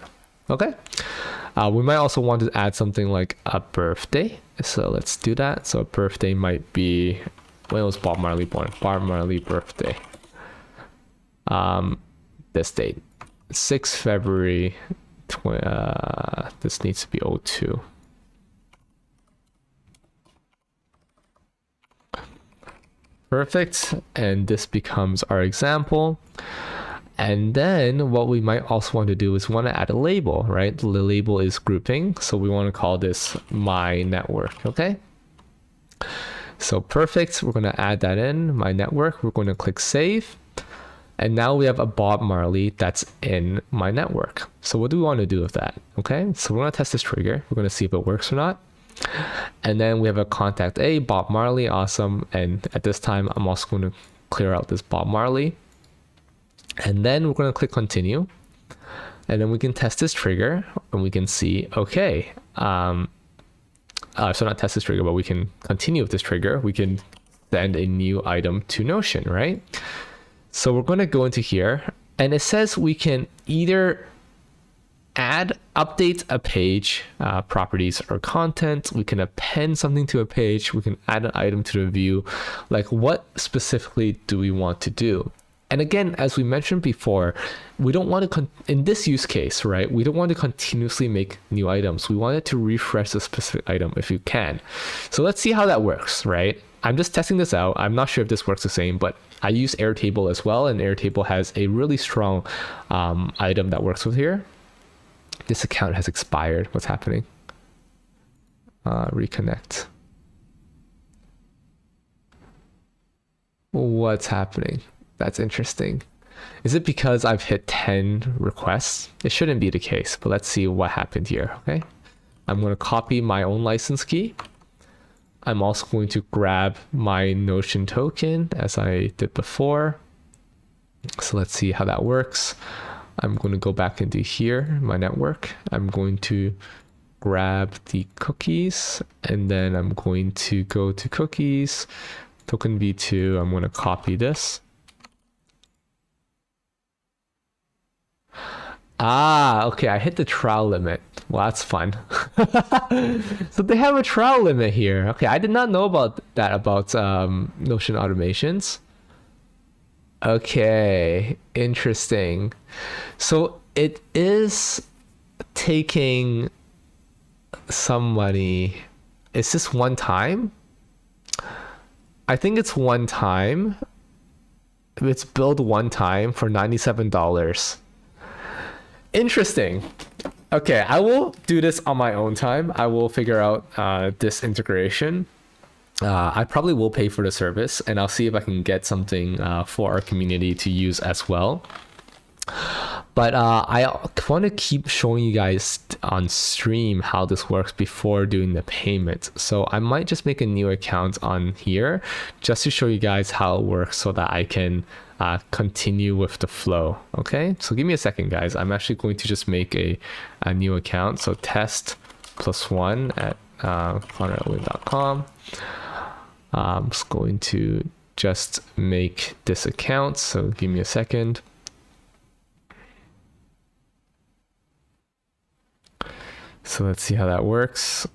Okay. We might also want to add something like a birthday. So let's do that. So a birthday might be, when was Bob Marley born? Bob Marley birthday. This date, 6 February, this needs to be 02. Perfect. And this becomes our example. And then what we might also want to do is want to add a label, right? The label is grouping. So we want to call this my network. Okay. So perfect. We're going to add that in, my network. We're going to click save. And now we have a Bob Marley that's in my network. So what do we want to do with that? Okay, so we're going to test this trigger. We're going to see if it works or not. And then we have a contact A, Bob Marley, awesome. And at this time, I'm also going to clear out this Bob Marley. And then we're going to click continue. And then we can test this trigger and we can see, okay. So not test this trigger, but we can continue with this trigger. We can send a new item to Notion, right? So we're going to go into here, and it says we can either update a page, properties or content. We can append something to a page. We can add an item to the view. Like, what specifically do we want to do? And again, as we mentioned before, we don't want to, in this use case, right? We don't want to continuously make new items. We want it to refresh a specific item if you can. So let's see how that works, right? I'm just testing this out. I'm not sure if this works the same, but I use Airtable as well, and Airtable has a really strong item that works with here. This account has expired. What's happening? Reconnect. What's happening? That's interesting. Is it because I've hit 10 requests? It shouldn't be the case, but let's see what happened here, okay? I'm going to copy my own license key. I'm also going to grab my Notion token as I did before. So let's see how that works. I'm going to go back into here, my network. I'm going to grab the cookies, and then I'm going to go to cookies, token v2. I'm going to copy this. Okay, I hit the trial limit. Well, that's fun. So they have a trial limit here. Okay, I did not know about that, about Notion automations. Okay, interesting. So it is taking some money. Is this one time? I think it's one time. It's billed one time for $97. Interesting. Okay, I will do this on my own time. I will figure out this integration. I probably will pay for the service, and I'll see if I can get something for our community to use as well. But I want to keep showing you guys on stream how this works before doing the payment. So I might just make a new account on here just to show you guys how it works so that I can continue with the flow. Okay, so give me a second, guys. I'm actually going to just make a new account. So test +1 at conradowen.com. I'm just going to just make this account. So give me a second. So let's see how that works.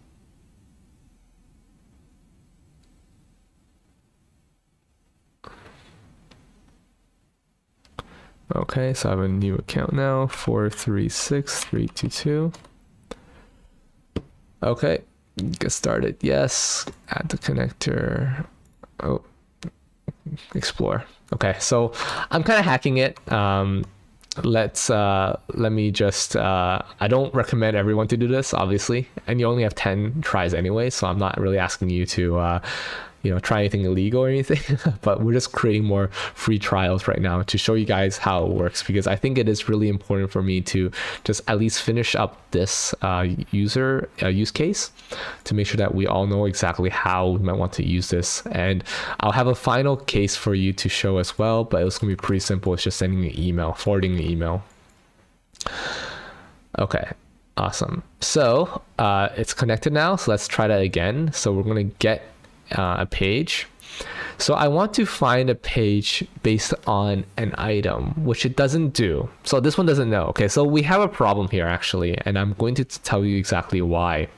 Okay, so I have a new account now, 436322. Okay, get started. Yes, add the connector. Oh, explore. Okay, so I'm kind of hacking it. Let me just I don't recommend everyone to do this, obviously, and you only have 10 tries anyway, so I'm not really asking you to try anything illegal or anything. But we're just creating more free trials right now to show you guys how it works, because I think it is really important for me to just at least finish up this use case to make sure that we all know exactly how we might want to use this. And I'll have a final case for you to show as well, but it's gonna be pretty simple. It's just sending an email, forwarding the email. Okay, awesome. So it's connected now, so let's try that again. So we're gonna get a page. So I want to find a page based on an item, which it doesn't do. So this one doesn't know. Okay, so we have a problem here actually, and I'm going to tell you exactly why.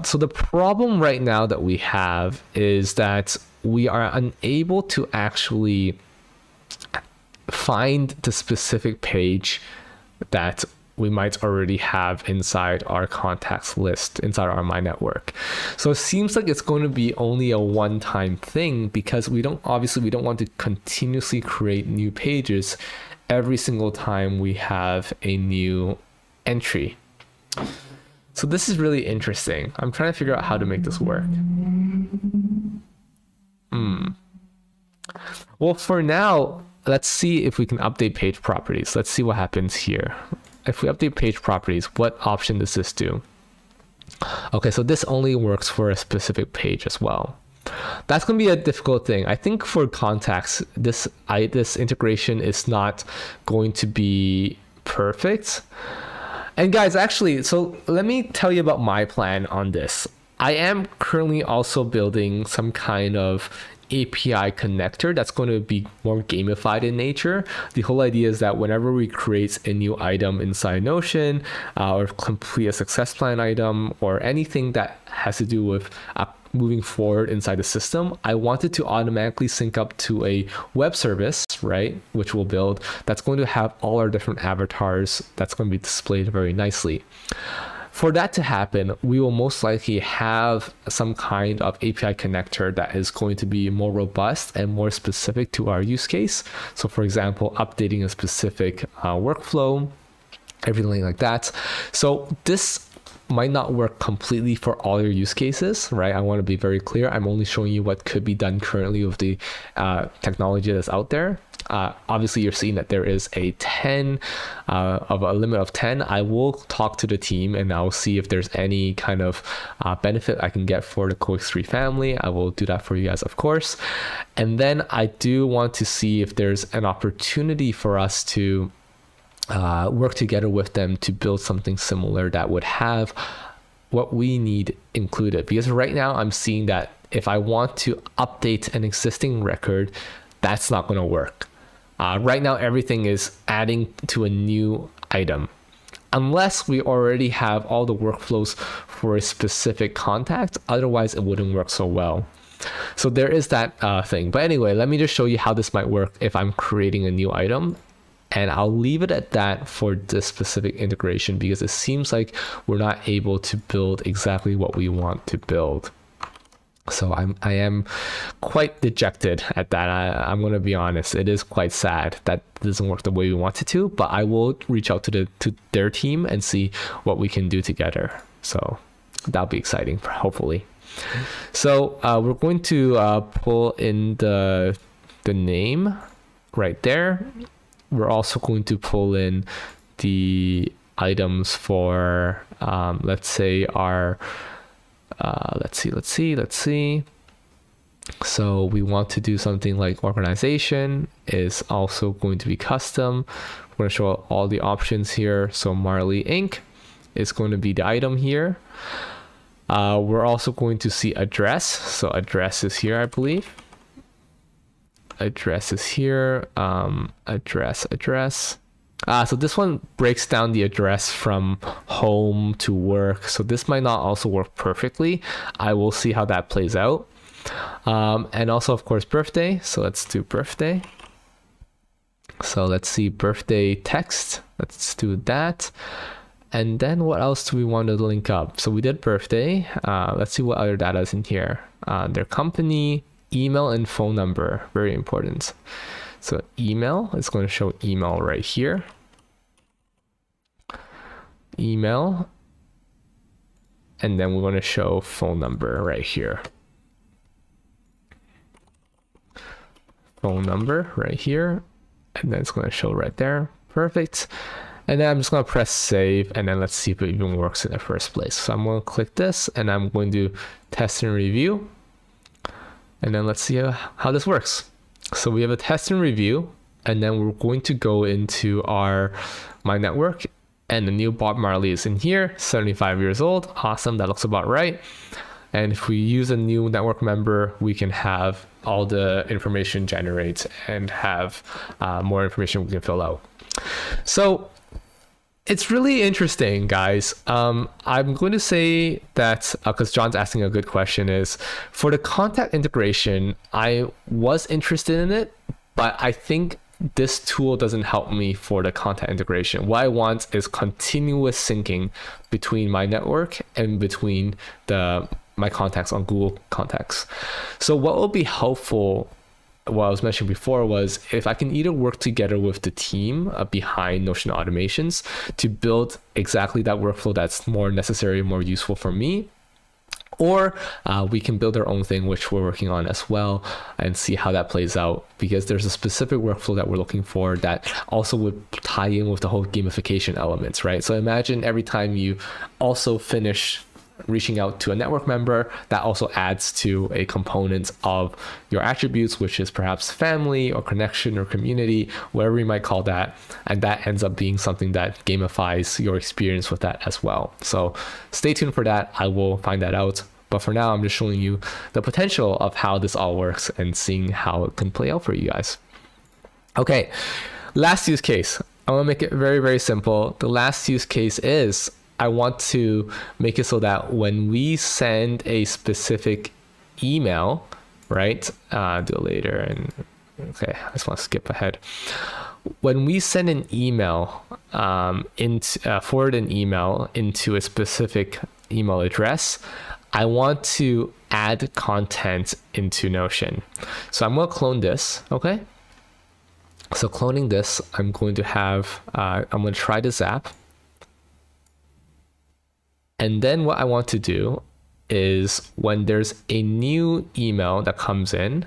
So the problem right now that we have is that we are unable to actually find the specific page that we might already have inside our contacts list, inside our My Network. So it seems like it's going to be only a one-time thing, because we don't want to continuously create new pages every single time we have a new entry. So this is really interesting. I'm trying to figure out how to make this work. Well, for now, let's see if we can update page properties. Let's see what happens here. If we update page properties, what option does this do? Okay, so this only works for a specific page as well. That's going to be a difficult thing. I think for contacts, this integration is not going to be perfect. And guys, actually, so let me tell you about my plan on this. I am currently also building some kind of API connector that's going to be more gamified in nature. The whole idea is that whenever we create a new item inside Notion, or complete a success plan item, or anything that has to do with moving forward inside the system, I want it to automatically sync up to a web service, right, which we'll build, that's going to have all our different avatars that's going to be displayed very nicely. For that to happen, we will most likely have some kind of API connector that is going to be more robust and more specific to our use case. So for example, updating a specific workflow, everything like that. So this might not work completely for all your use cases, right? I want to be very clear. I'm only showing you what could be done currently with the technology that's out there. Obviously, you're seeing that there is a 10 of a limit of 10. I will talk to the team and I'll see if there's any kind of benefit I can get for the CoX3 family. I will do that for you guys, of course. And then I do want to see if there's an opportunity for us to work together with them to build something similar that would have what we need included. Because right now I'm seeing that if I want to update an existing record, that's not going to work. Right now, everything is adding to a new item. Unless we already have all the workflows for a specific contact, otherwise it wouldn't work so well. So there is that thing. But anyway, let me just show you how this might work if I'm creating a new item. And I'll leave it at that for this specific integration because it seems like we're not able to build exactly what we want to build. So I am quite dejected at that. I'm going to be honest. It is quite sad that doesn't work the way we want it to, but I will reach out to their team and see what we can do together. So that'll be exciting, hopefully. So we're going to pull in the name right there. We're also going to pull in the items for, let's say our, let's see. So we want to do something like organization is also going to be custom. We're going to show all the options here. So Marley Inc. is going to be the item here. We're also going to see address. So address is here, I believe. Address is here. Address. So this one breaks down the address from home to work. So this might not also work perfectly. I will see how that plays out. And also, of course, birthday. So let's do birthday. So let's see birthday text. Let's do that. And then what else do we want to link up? So we did birthday. Let's see what other data is in here. Their company, email, and phone number. Very important. So email, it's going to show email right here. Email. And then we're going to show phone number right here. Phone number right here. And then it's going to show right there. Perfect. And then I'm just going to press save. And then let's see if it even works in the first place. So I'm going to click this and I'm going to test and review. And then let's see how this works. So we have a test and review, and then we're going to go into our My Network, and the new Bob Marley is in here, 75 years old. Awesome, that looks about right. And if we use a new network member, we can have all the information generate and have more information we can fill out. So it's really interesting, guys. I'm going to say that, because John's asking a good question, is for the contact integration, I was interested in it, but I think this tool doesn't help me for the contact integration. What I want is continuous syncing between my network and between my contacts on Google Contacts. So what will be helpful, what I was mentioning before, was if I can either work together with the team behind Notion Automations to build exactly that workflow that's more necessary, more useful for me, or we can build our own thing, which we're working on as well, and see how that plays out, because there's a specific workflow that we're looking for that also would tie in with the whole gamification elements, right? So imagine every time you also finish reaching out to a network member, that also adds to a component of your attributes, which is perhaps family or connection or community, whatever you might call that. And that ends up being something that gamifies your experience with that as well. So stay tuned for that. I will find that out. But for now, I'm just showing you the potential of how this all works and seeing how it can play out for you guys. Okay, last use case. I want to make it very, very simple. The last use case is I want to make it so that when we send a specific email, right? Do it later. And okay, I just want to skip ahead. When we send an email, forward an email into a specific email address, I want to add content into Notion. So I'm going to clone this, okay? So cloning this, I'm going to have, I'm going to try the Zap. And then what I want to do is when there's a new email that comes in,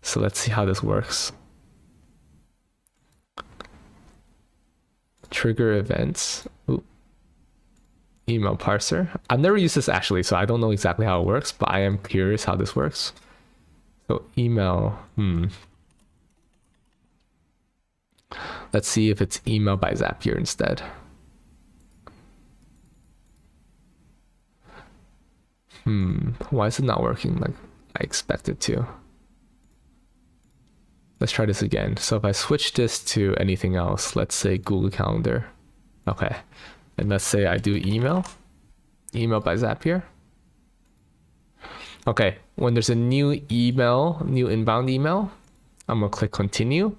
so let's see how this works. Trigger events. Ooh. Email parser. I've never used this actually, so I don't know exactly how it works, but I am curious how this works. So email, let's see if it's email by Zapier instead. Why is it not working like I expect it to? Let's try this again. So if I switch this to anything else, let's say Google Calendar. Okay. And let's say I do email by Zapier. Okay. When there's a new email, new inbound email, I'm going to click continue.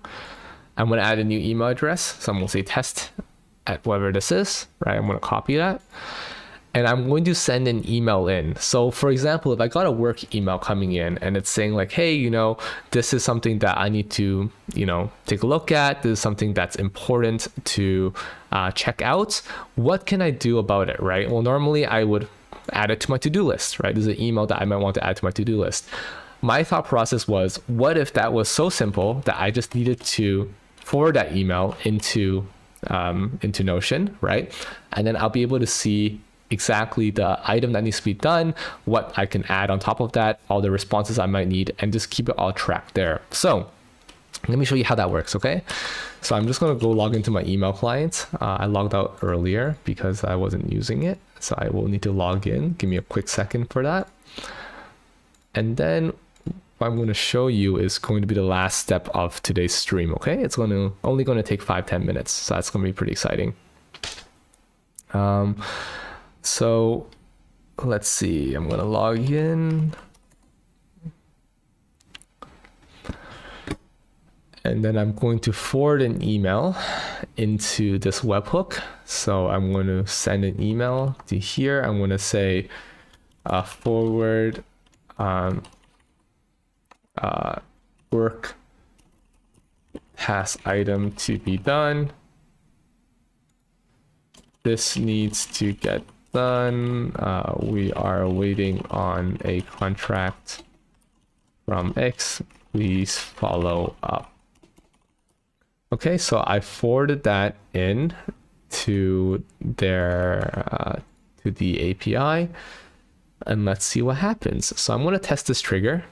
I'm going to add a new email address. So I'm going to say test at whatever this is, right? I'm going to copy that. And I'm going to send an email in. So for example, if I got a work email coming in and it's saying like, hey, this is something that I need to, take a look at. This is something that's important to check out. What can I do about it, right? Well, normally I would add it to my to-do list, right? This is an email that I might want to add to my to-do list. My thought process was, what if that was so simple that I just needed to forward that email into Notion, right? And then I'll be able to see exactly the item that needs to be done, what I can add on top of that, all the responses I might need, and just keep it all tracked there. So let me show you how that works, okay? So I'm just gonna go log into my email client. I logged out earlier because I wasn't using it. So I will need to log in. Give me a quick second for that. And then what I'm gonna show you is going to be the last step of today's stream, okay? It's only gonna take 5-10 minutes. So that's gonna be pretty exciting. So let's see, I'm gonna log in. And then I'm going to forward an email into this webhook. So I'm going to send an email to here. I'm going to say forward work task item to be done. This needs to get done. We are waiting on a contract from X. Please follow up. Okay, so I forwarded that in to their to the API, and let's see what happens. So I'm going to test this trigger.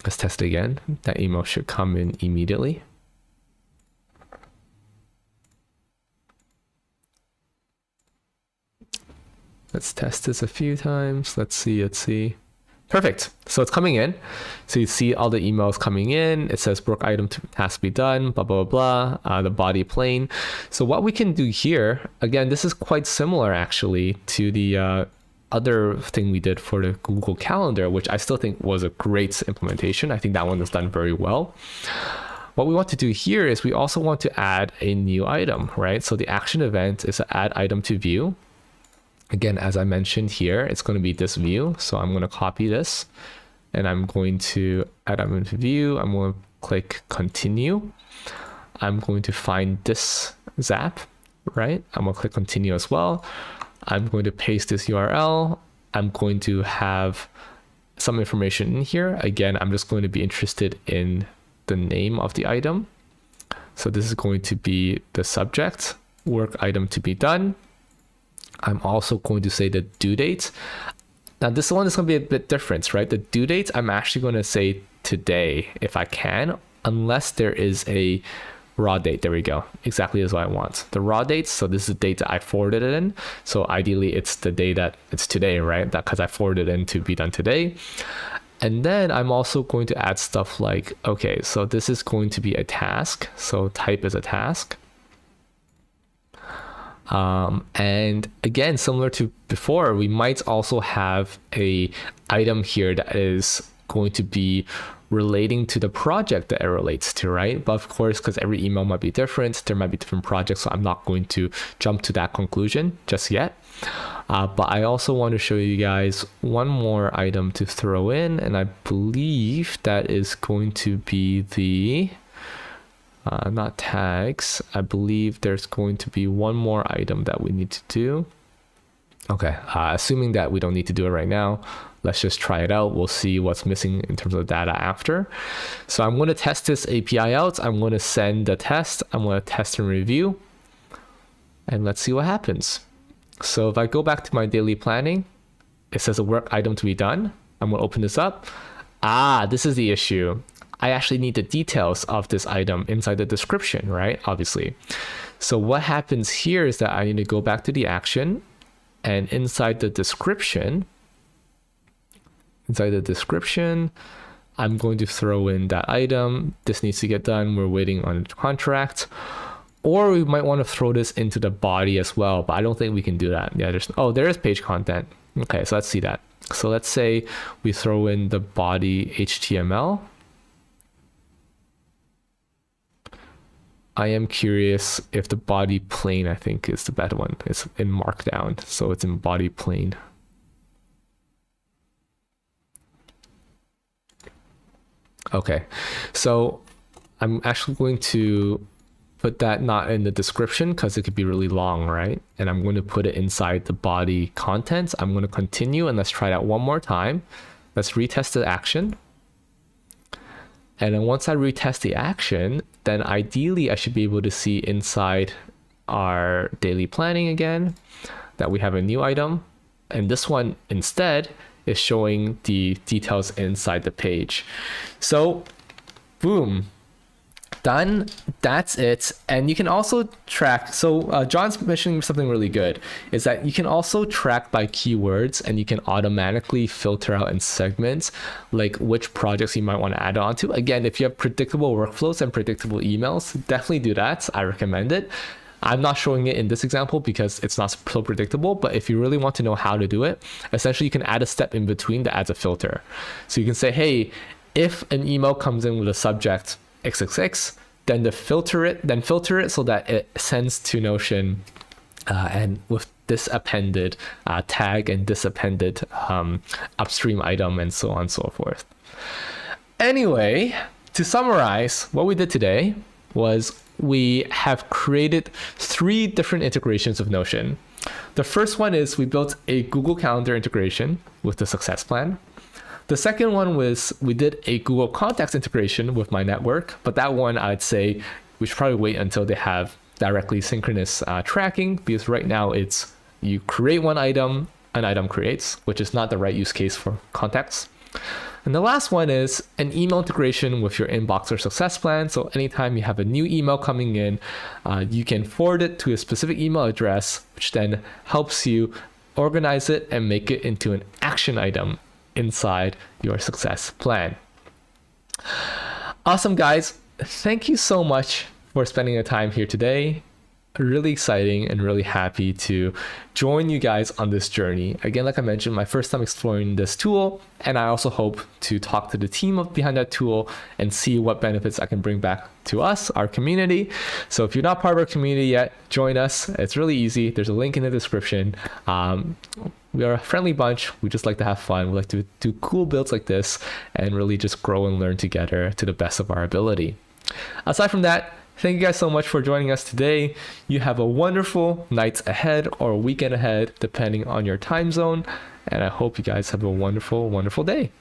Let's test it again. That email should come in immediately. Let's test this a few times. Let's see. Perfect. So it's coming in. So you see all the emails coming in. It says work item task to be done, blah, blah, blah, the body plain. So what we can do here, again, this is quite similar actually to the other thing we did for the Google Calendar, which I still think was a great implementation. I think that one was done very well. What we want to do here is we also want to add a new item, right? So the action event is to add item to view. Again, as I mentioned here, it's going to be this view. So I'm going to copy this and I'm going to add item to view. I'm going to click continue. I'm going to find this Zap, right? I'm going to click continue as well. I'm going to paste this URL. I'm going to have some information in here. Again, I'm just going to be interested in the name of the item. So this is going to be the subject, work item to be done. I'm also going to say the due date. Now this one is going to be a bit different, right? The due date, I'm actually going to say today if I can, unless there is a raw date. There we go. Exactly as what I want. The raw date. So this is the date that I forwarded it in. So ideally it's the day that it's today, right? That because I forwarded it in to be done today. And then I'm also going to add stuff like, okay, so this is going to be a task. So type is a task. And again, similar to before, we might also have a item here that is going to be relating to the project that it relates to, right? But of course, because every email might be different, there might be different projects, so I'm not going to jump to that conclusion just yet. But I also want to show you guys one more item to throw in, and I believe that is going to be the not tags. I believe there's going to be one more item that we need to do. Okay, assuming that we don't need to do it right now, let's just try it out. We'll see what's missing in terms of data after. So I'm going to test this API out. I'm going to send the test. I'm going to test and review. And let's see what happens. So if I go back to my daily planning, it says a work item to be done. I'm going to open this up. This is the issue. I actually need the details of this item inside the description, right? Obviously. So what happens here is that I need to go back to the action, and inside the description, I'm going to throw in that item. This needs to get done. We're waiting on a contract. Or we might want to throw this into the body as well, but I don't think we can do that. Yeah, there is page content. Okay, so let's see that. So let's say we throw in the body HTML. I am curious if the body plain, I think, is the bad one. It's in Markdown, so it's in body plain. Okay, so I'm actually going to put that not in the description because it could be really long, right? And I'm going to put it inside the body contents. I'm going to continue, and let's try that one more time. Let's retest the action. And then once I retest the action, then ideally I should be able to see inside our daily planning again that we have a new item. And this one instead is showing the details inside the page. So boom, done. That's it. And you can also track. So John's mentioning something really good is that you can also track by keywords, and you can automatically filter out in segments like which projects you might want to add on to. Again, if you have predictable workflows and predictable emails, definitely do that. I recommend it. I'm not showing it in this example because it's not so predictable, but if you really want to know how to do it, essentially you can add a step in between that adds a filter. So you can say, hey, if an email comes in with a subject XXX, then filter it so that it sends to Notion and with this appended tag and this appended upstream item and so on and so forth. Anyway, to summarize, what we did today was we have created 3 different integrations of Notion. The first one is we built a Google Calendar integration with the success plan. The second one was we did a Google Contacts integration with my network, but that one I'd say we should probably wait until they have directly synchronous tracking, because right now it's you create one item, an item creates, which is not the right use case for contacts. And the last one is an email integration with your inbox or success plan. So anytime you have a new email coming in, you can forward it to a specific email address, which then helps you organize it and make it into an action item inside your success plan. Awesome, guys. Thank you so much for spending the time here today. Really exciting and really happy to join you guys on this journey. Again, like I mentioned, my first time exploring this tool, and I also hope to talk to the team behind that tool and see what benefits I can bring back to us, our community. So if you're not part of our community yet, join us. It's really easy. There's a link in the description. We are a friendly bunch. We just like to have fun. We like to do cool builds like this and really just grow and learn together to the best of our ability. Aside from that, thank you guys so much for joining us today. You have a wonderful night ahead or weekend ahead, depending on your time zone. And I hope you guys have a wonderful, wonderful day.